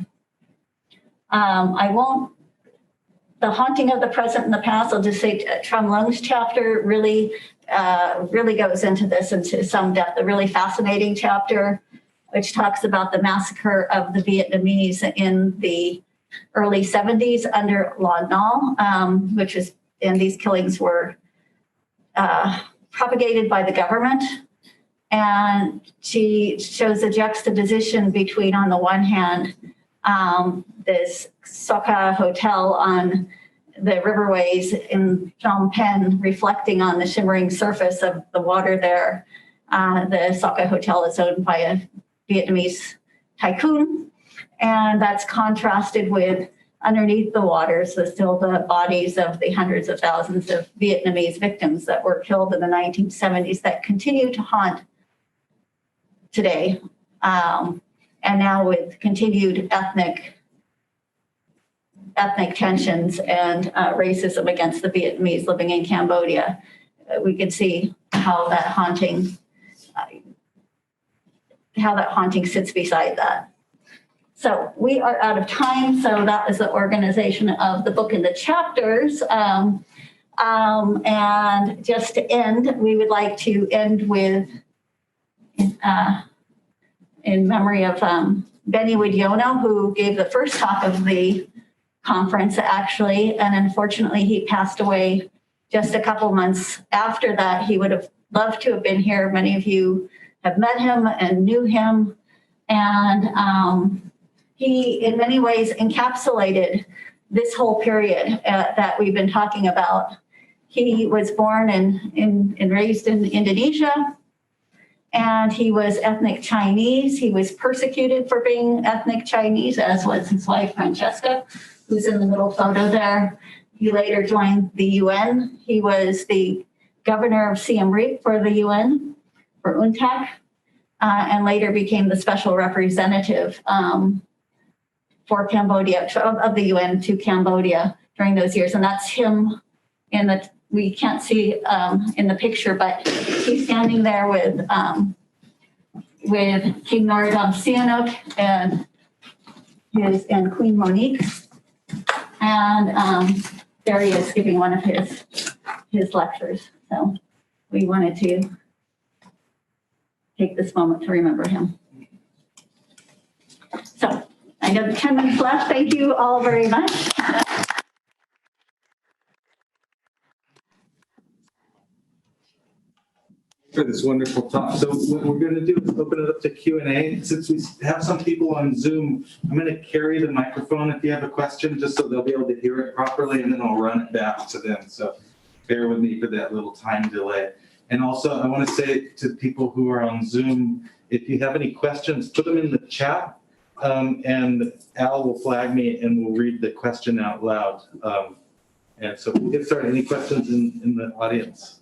The haunting of the present and the past, I'll just say Trum Lung's chapter really goes into this into some depth, a really fascinating chapter, which talks about the massacre of the Vietnamese in the early 70s under Lon Nol, and these killings were propagated by the government. And she shows a juxtaposition between, on the one hand, this Soka hotel on the riverways in Phnom Penh, reflecting on the shimmering surface of the water there. The Soka hotel is owned by a Vietnamese tycoon, and that's contrasted with underneath the waters, still the bodies of the hundreds of thousands of Vietnamese victims that were killed in the 1970s that continue to haunt today. And now with continued ethnic tensions and racism against the Vietnamese living in Cambodia, we can see how that haunting sits beside that. So we are out of time. So that is the organization of the book and the chapters. And just to end, we would like to end with, in memory of Benny Woodyono, who gave the first talk of the conference, actually, and unfortunately he passed away just a couple months after that. He would have loved to have been here. Many of you have met him and knew him, and he in many ways encapsulated this whole period that we've been talking about. He was born and raised in Indonesia, and he was ethnic Chinese. He was persecuted for being ethnic Chinese, as was his wife, Francesca, who's in the middle photo there. He later joined the UN. He was the governor of Siem Reap for the UN, for UNTAC, and later became the special representative. for Cambodia, of the UN to Cambodia during those years. And that's him in the, we can't see in the picture, but he's standing there with King Norodom Sihanouk and Queen Monique. And there he is giving one of his lectures. So we wanted to take this moment to remember him. So I have 10 minutes left. Thank you all very much. For this wonderful talk. So what we're going to do is open it up to Q&A. Since we have some people on Zoom, I'm going to carry the microphone if you have a question, just so they'll be able to hear it properly, and then I'll run it back to them. So bear with me for that little time delay. And also, I want to say to people who are on Zoom, if you have any questions, put them in the chat, and Al will flag me and we'll read the question out loud. And so we'll get started. Any questions in the audience?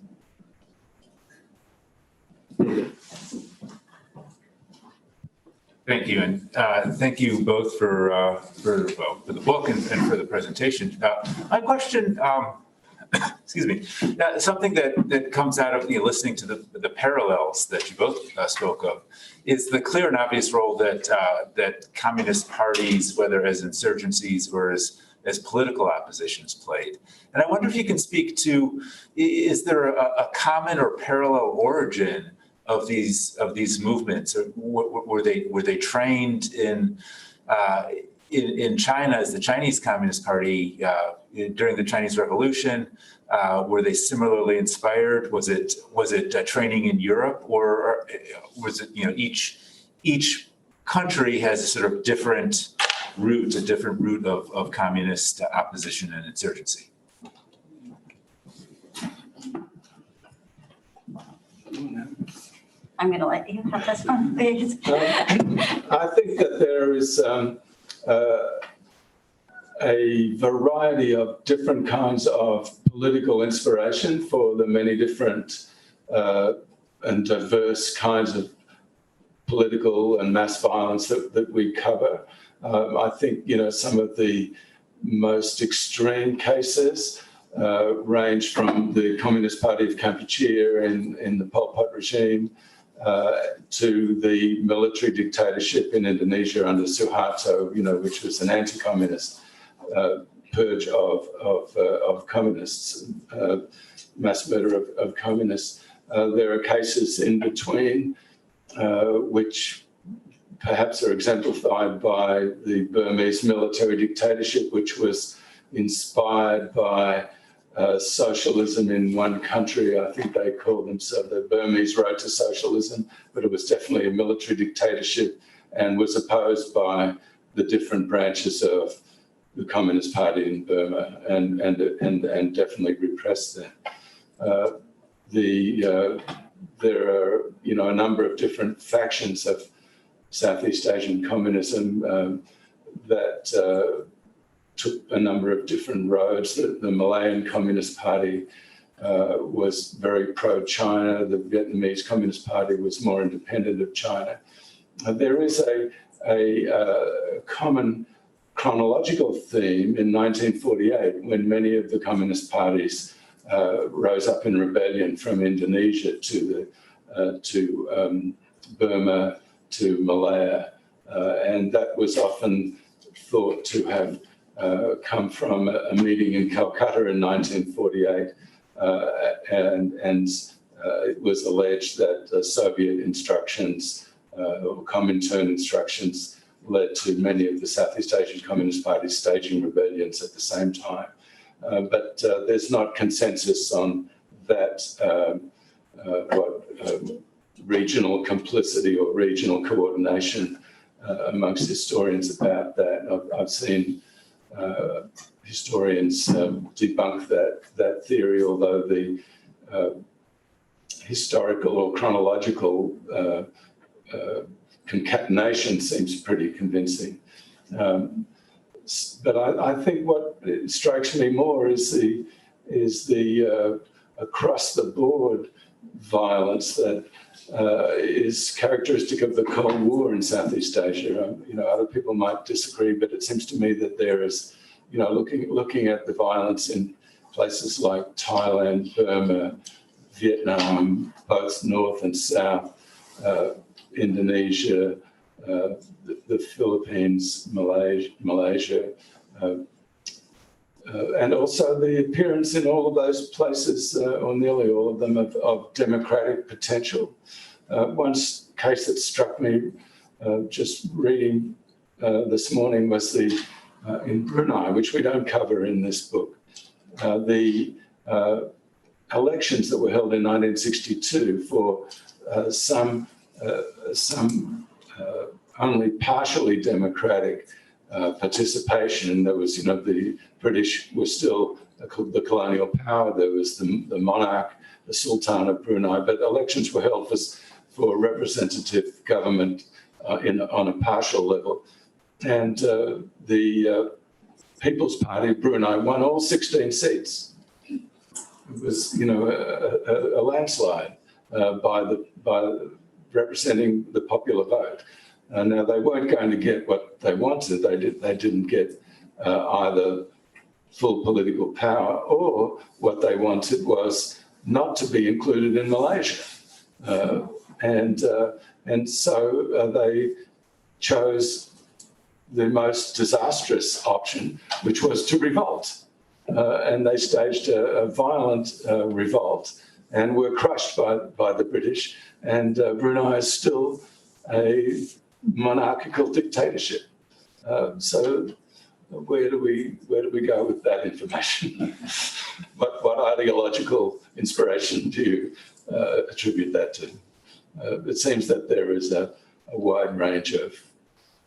Thank you, and thank you both for the book and for the presentation. My question, excuse me, something that comes out of listening to the parallels that you both spoke of is the clear and obvious role that communist parties, whether as insurgencies or as political oppositions, played. And I wonder if you can speak to, is there a common or parallel origin of these movements, or were they trained in China as the Chinese Communist Party during the Chinese Revolution? Were they similarly inspired? Was it training in Europe, or was it each country has a sort of different route, of communist opposition and insurgency? I'm going to let you have this one, please. I think that there is a variety of different kinds of political inspiration for the many different and diverse kinds of political and mass violence that we cover. I think, some of the most extreme cases range from the Communist Party of Kampuchea in the Pol Pot regime to the military dictatorship in Indonesia under Suharto, which was an anti-communist purge of communists, mass murder of communists. There are cases in between which perhaps are exemplified by the Burmese military dictatorship, which was inspired by socialism in one country. I think they call themselves the Burmese Road to Socialism, but it was definitely a military dictatorship and was opposed by the different branches of the Communist Party in Burma and definitely repressed them. There are a number of different factions of Southeast Asian communism that took a number of different roads. The Malayan Communist Party was very pro-China. The Vietnamese Communist Party was more independent of China. There is a common chronological theme in 1948 when many of the communist parties rose up in rebellion from Indonesia to Burma to Malaya, and that was often thought to have come from a meeting in Calcutta in 1948, and it was alleged that Soviet instructions or Comintern instructions led to many of the Southeast Asian Communist parties staging rebellions at the same time. But there's not consensus on that, regional complicity or regional coordination amongst historians about that. I've seen historians debunk that theory, although the historical or chronological concatenation seems pretty convincing. But I think what strikes me more is the across the board violence that is characteristic of the Cold War in Southeast Asia. Other people might disagree, but it seems to me that there is, looking at the violence in places like Thailand, Burma, Vietnam, both North and South, Indonesia, the Philippines, Malaysia, and also the appearance in all of those places, or nearly all of them, of democratic potential. One case that struck me just reading this morning was in Brunei, which we don't cover in this book, the elections that were held in 1962 for some only partially democratic participation. There was, the British were still the colonial power. There was the monarch, the Sultan of Brunei, but elections were held for representative government on a partial level. And the People's Party of Brunei won all 16 seats. It was, a landslide by representing the popular vote. Now, they weren't going to get what they wanted. They didn't get either full political power, or what they wanted was not to be included in Malaysia. And so they chose the most disastrous option, which was to revolt. And they staged a violent revolt and were crushed by the British. And Brunei is still a monarchical dictatorship. So where do we go with that information? What ideological inspiration do you attribute that to? It seems that there is a wide range of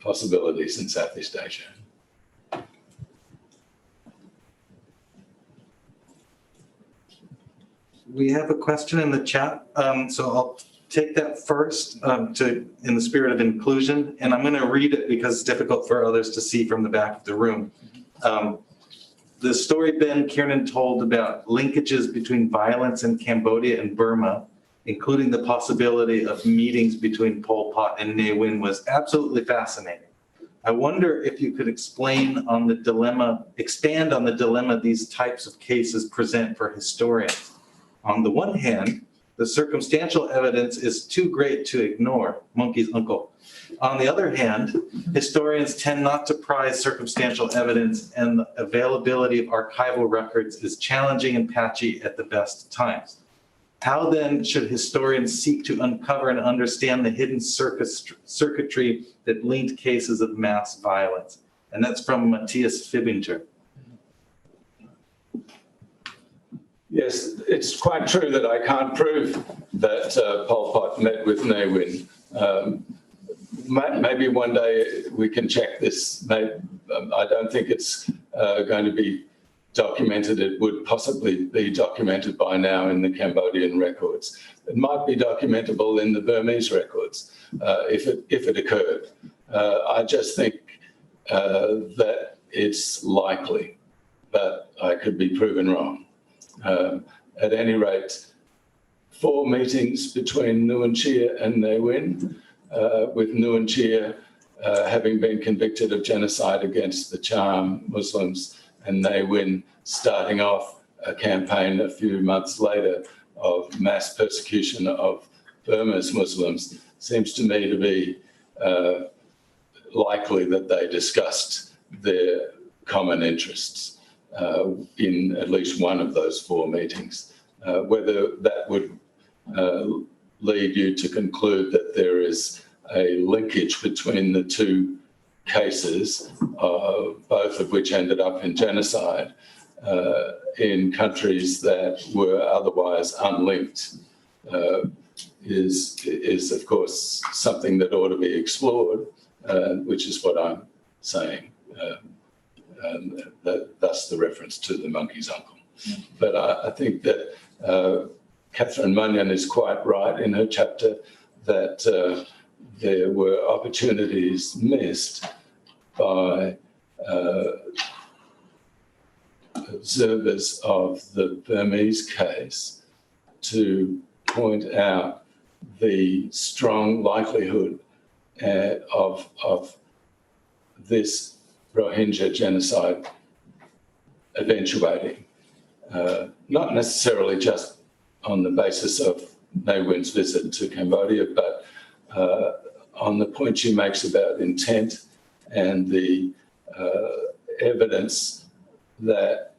possibilities in Southeast Asia. We have a question in the chat, so I'll take that first in the spirit of inclusion, and I'm going to read it because it's difficult for others to see from the back of the room. The story Ben Kiernan told about linkages between violence in Cambodia and Burma, including the possibility of meetings between Pol Pot and Ne Win, was absolutely fascinating. I wonder if you could expand on the dilemma these types of cases present for historians. On the one hand, the circumstantial evidence is too great to ignore, monkey's uncle. On the other hand, historians tend not to prize circumstantial evidence, and the availability of archival records is challenging and patchy at the best times. How then should historians seek to uncover and understand the hidden circuitry that linked cases of mass violence? And that's from Matthias Fibinger. Yes, it's quite true that I can't prove that Pol Pot met with Ne Win. Maybe one day we can check this. I don't think it's going to be documented. It would possibly be documented by now in the Cambodian records. It might be documentable in the Burmese records if it occurred. I just think that it's likely, but I could be proven wrong. At any rate, 4 meetings between Nguyen Chia and Ne Win, with Nguyen Chia having been convicted of genocide against the Cham Muslims, and Ne Win starting off a campaign a few months later of mass persecution of Burma's Muslims, seems to me to be likely that they discussed their common interests in at least one of those 4 meetings. Whether that would lead you to conclude that there is a linkage between the 2 cases, both of which ended up in genocide, in countries that were otherwise unlinked, is of course something that ought to be explored, which is what I'm saying. Thus the reference to the monkey's uncle. But I think that Catherine Munyon is quite right in her chapter that there were opportunities missed by observers of the Burmese case to point out the strong likelihood of this Rohingya genocide eventuating, not necessarily just on the basis of Ne Win's visit to Cambodia, but on the point she makes about intent and the evidence that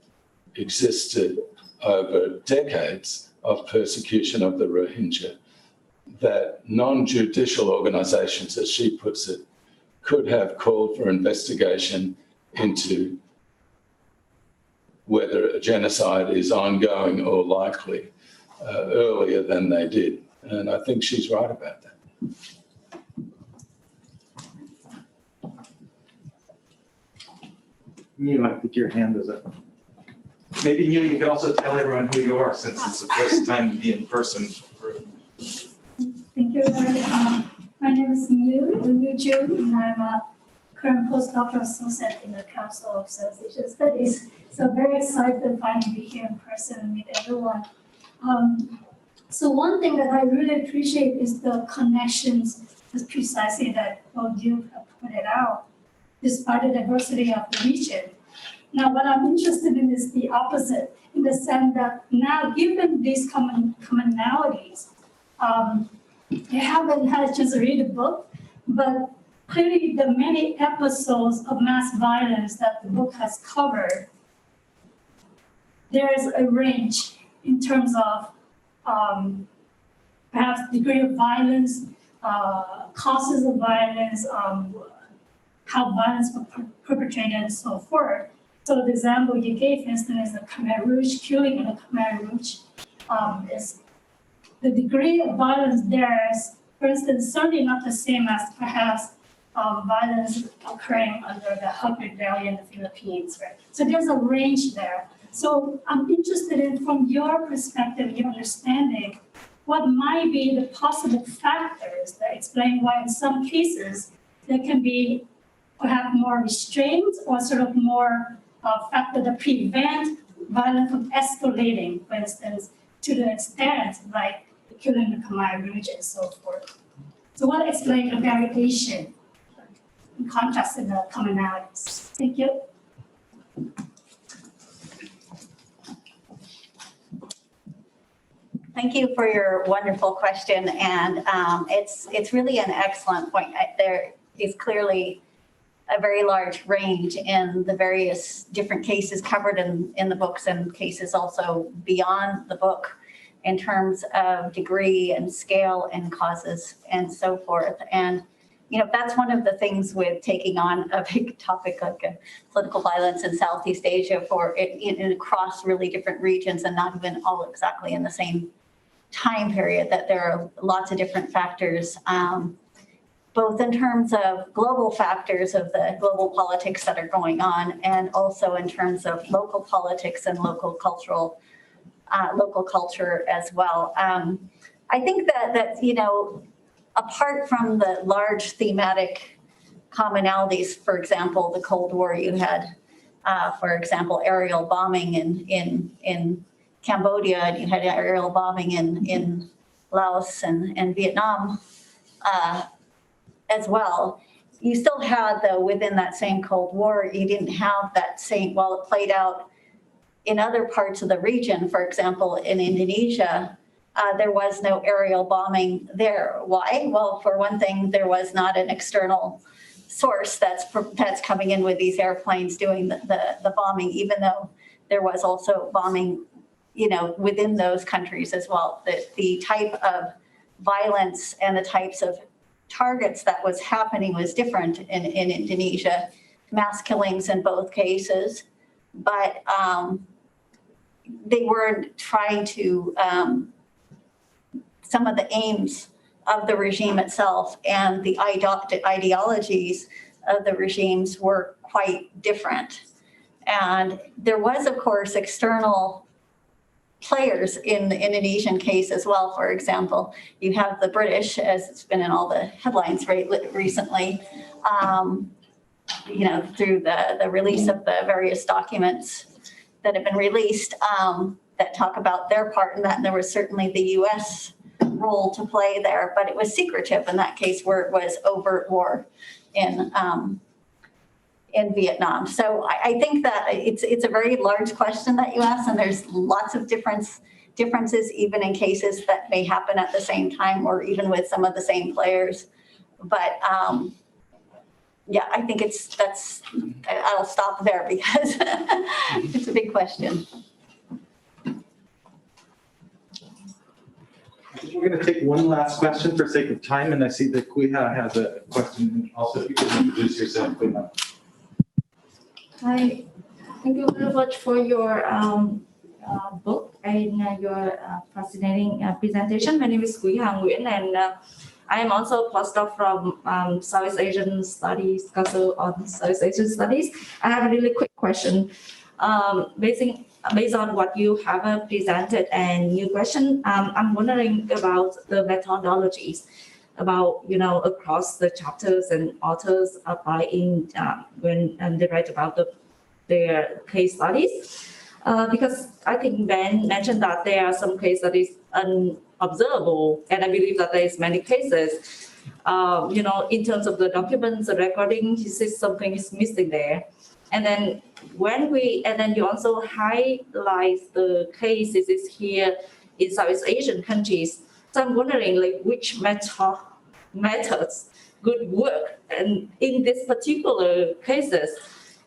existed over decades of persecution of the Rohingya, that non-judicial organisations, as she puts it, could have called for investigation into whether a genocide is ongoing or likely earlier than they did. And I think she's right about that. You, I think your hand is up. Maybe you can also tell everyone who you are, since it's the first time to be in person. Thank you very much. My name is Yu Jun, and I'm a current postdoctoral associate in the Council of Southeast Asian Studies. So very excited to finally be here in person and meet everyone. So one thing that I really appreciate is the connections, just precisely that both you have pointed out, despite the diversity of the region. Now, what I'm interested in is the opposite, in the sense that now, given these commonalities, I haven't had a chance to read the book, but clearly the many episodes of mass violence that the book has covered, there is a range in terms of perhaps degree of violence, causes of violence, how violence was perpetrated, and so forth. So the example you gave, for instance, is the Khmer Rouge killing in the Khmer Rouge. Is the degree of violence there is, for instance, certainly not the same as perhaps violence occurring under the Hug Rebellion in the Philippines, right? So there's a range there. So I'm interested in, from your perspective, your understanding, what might be the possible factors that explain why in some cases there can be perhaps more restraints or sort of more factor that prevent violence from escalating, for instance, to the extent like killing the Khmer Rouge and so forth. So what explains the variation in contrast to the commonalities? Thank you. Thank you for your wonderful question, and it's really an excellent point. There is clearly a very large range in the various different cases covered in the books and cases also beyond the book in terms of degree and scale and causes and so forth. And you know, that's one of the things with taking on a big topic like political violence in Southeast Asia in across really different regions and not even all exactly in the same time period, that there are lots of different factors, both in terms of global factors of the global politics that are going on, and also in terms of local politics and local culture as well. I think that you know, apart from the large thematic commonalities, for example, the Cold War, you had, for example, aerial bombing in Cambodia, and you had aerial bombing in Laos and Vietnam as well. You still had, though, within that same Cold War, you didn't have that same, while it played out in other parts of the region, for example, in Indonesia, there was no aerial bombing there. Why? Well, for one thing, there was not an external source that's coming in with these airplanes doing the bombing, even though there was also bombing, you know, within those countries as well. The type of violence and the types of targets that was happening was different in Indonesia, mass killings in both cases, but they weren't trying to, some of the aims of the regime itself and the ideologies of the regimes were quite different. And there was, of course, external players in the Indonesian case as well. For example, you have the British, as it's been in all the headlines recently, you know, through the release of the various documents that have been released that talk about their part in that. And there was certainly the US role to play there, but it was secretive in that case where it was overt war in Vietnam. So I think that it's a very large question that you asked, and there's lots of differences even in cases that may happen at the same time or even with some of the same players. But yeah, I think I'll stop there because it's a big question. We're going to take one last question for sake of time, and I see that Kuiha has a question. Also, if you can introduce yourself, Kuiha. Hi, thank you very much for your book and your fascinating presentation. My name is Kuiha Nguyen, and I am also a postdoc from Southeast Asian Studies, Council on Southeast Asian Studies. I have a really quick question. Based on what you have presented and new question, I'm wondering about the methodologies about, across the chapters and authors applying when they write about their case studies. Because I think Ben mentioned that there are some case studies unobservable, and I believe that there is many cases, in terms of the documents, the recording, he says something is missing there. And then you also highlight the cases is here in Southeast Asian countries. So I'm wondering which methods could work and in this particular cases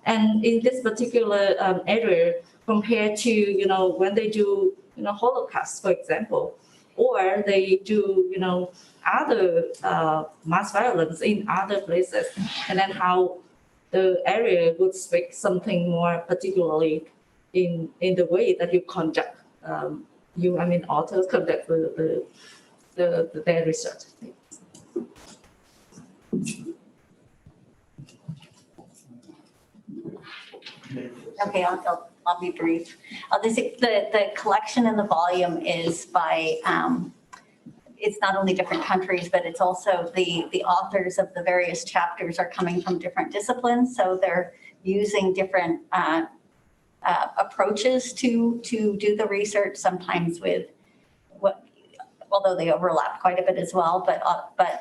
and in this particular area compared to, when they do, Holocaust, for example, or they do, other mass violence in other places, and then how the area would speak something more particularly in the way that you conduct, authors conduct their research. Okay, I'll be brief. The collection in the volume is by, it's not only different countries, but it's also the authors of the various chapters are coming from different disciplines. So they're using different approaches to do the research, sometimes with although they overlap quite a bit as well, but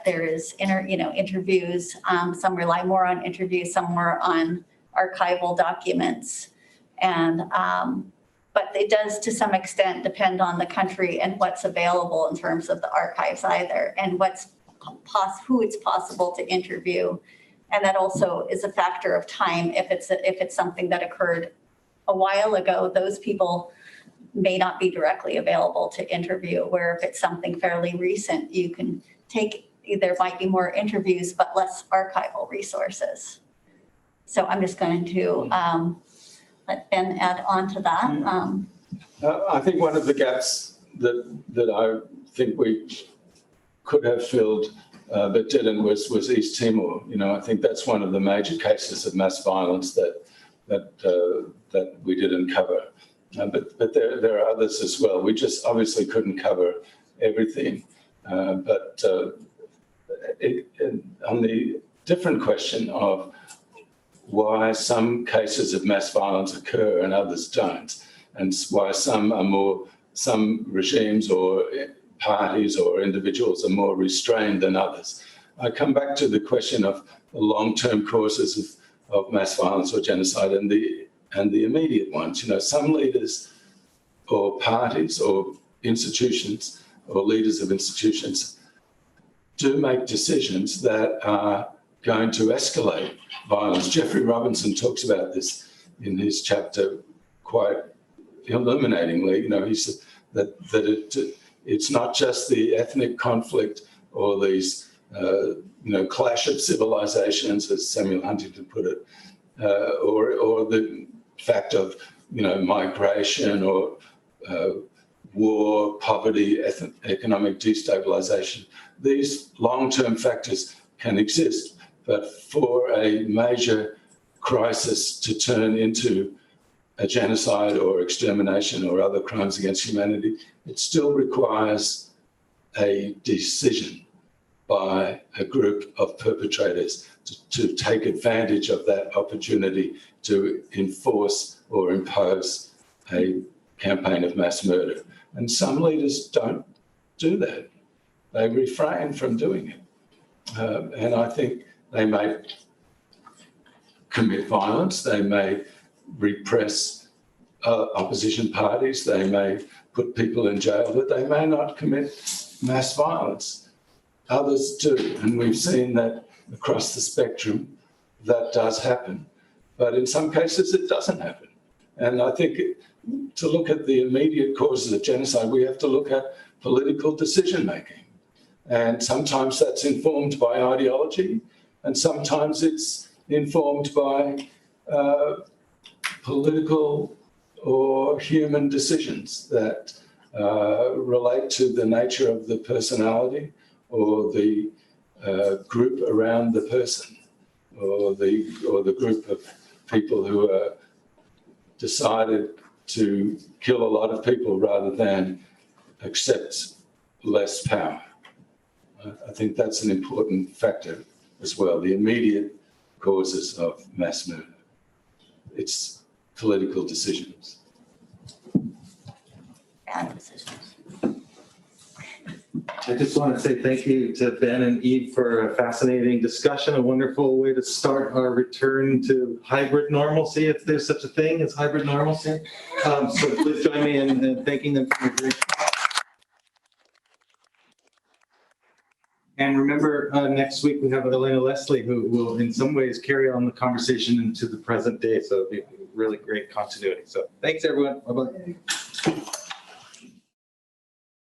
there is interviews. Some rely more on interviews, some more on archival documents, and but it does to some extent depend on the country and what's available in terms of the archives either, and who it's possible to interview, and that also is a factor of time. If it's something that occurred a while ago, those people may not be directly available to interview, where if it's something fairly recent, you can there might be more interviews but less archival resources. So I'm just going to let Ben add on to that. I think one of the gaps that I think we could have filled but didn't was East Timor. I think that's one of the major cases of mass violence that we didn't cover. But there are others as well. We just obviously couldn't cover everything. But on the different question of why some cases of mass violence occur and others don't, and why some regimes or parties or individuals are more restrained than others. I come back to the question of the long-term causes of mass violence or genocide and the immediate ones. Some leaders or parties or institutions or leaders of institutions do make decisions that are going to escalate violence. Jeffrey Robinson talks about this in his chapter quite illuminatingly. He said that it's not just the ethnic conflict or these clash of civilizations, as Samuel Huntington put it, or the fact of migration or war, poverty, economic destabilization. These long-term factors can exist, but for a major crisis to turn into a genocide or extermination or other crimes against humanity, it still requires a decision by a group of perpetrators to take advantage of that opportunity to enforce or impose a campaign of mass murder. And some leaders don't do that. they refrain from doing it. And I think they may commit violence, they may repress opposition parties, they may put people in jail, but they may not commit mass violence. Others do, and we've seen that across the spectrum that does happen. But in some cases, it doesn't happen. And I think to look at the immediate causes of genocide, we have to look at political decision-making. And sometimes that's informed by ideology, and sometimes it's informed by political or human decisions that relate to the nature of the personality or the group around the person, or the group of people who are decided to kill a lot of people rather than accept less power. I think that's an important factor as well, the immediate causes of mass murder. It's political decisions. Bad decisions. I just want to say thank you to Ben and Eve for a fascinating discussion, a wonderful way to start our return to hybrid normalcy, if there's such a thing as hybrid normalcy. So please join me in thanking them for a great talk. And remember, next week we have Elena Leslie, who will in some ways carry on the conversation into the present day. So it'll be really great continuity. So thanks, everyone. Bye-bye.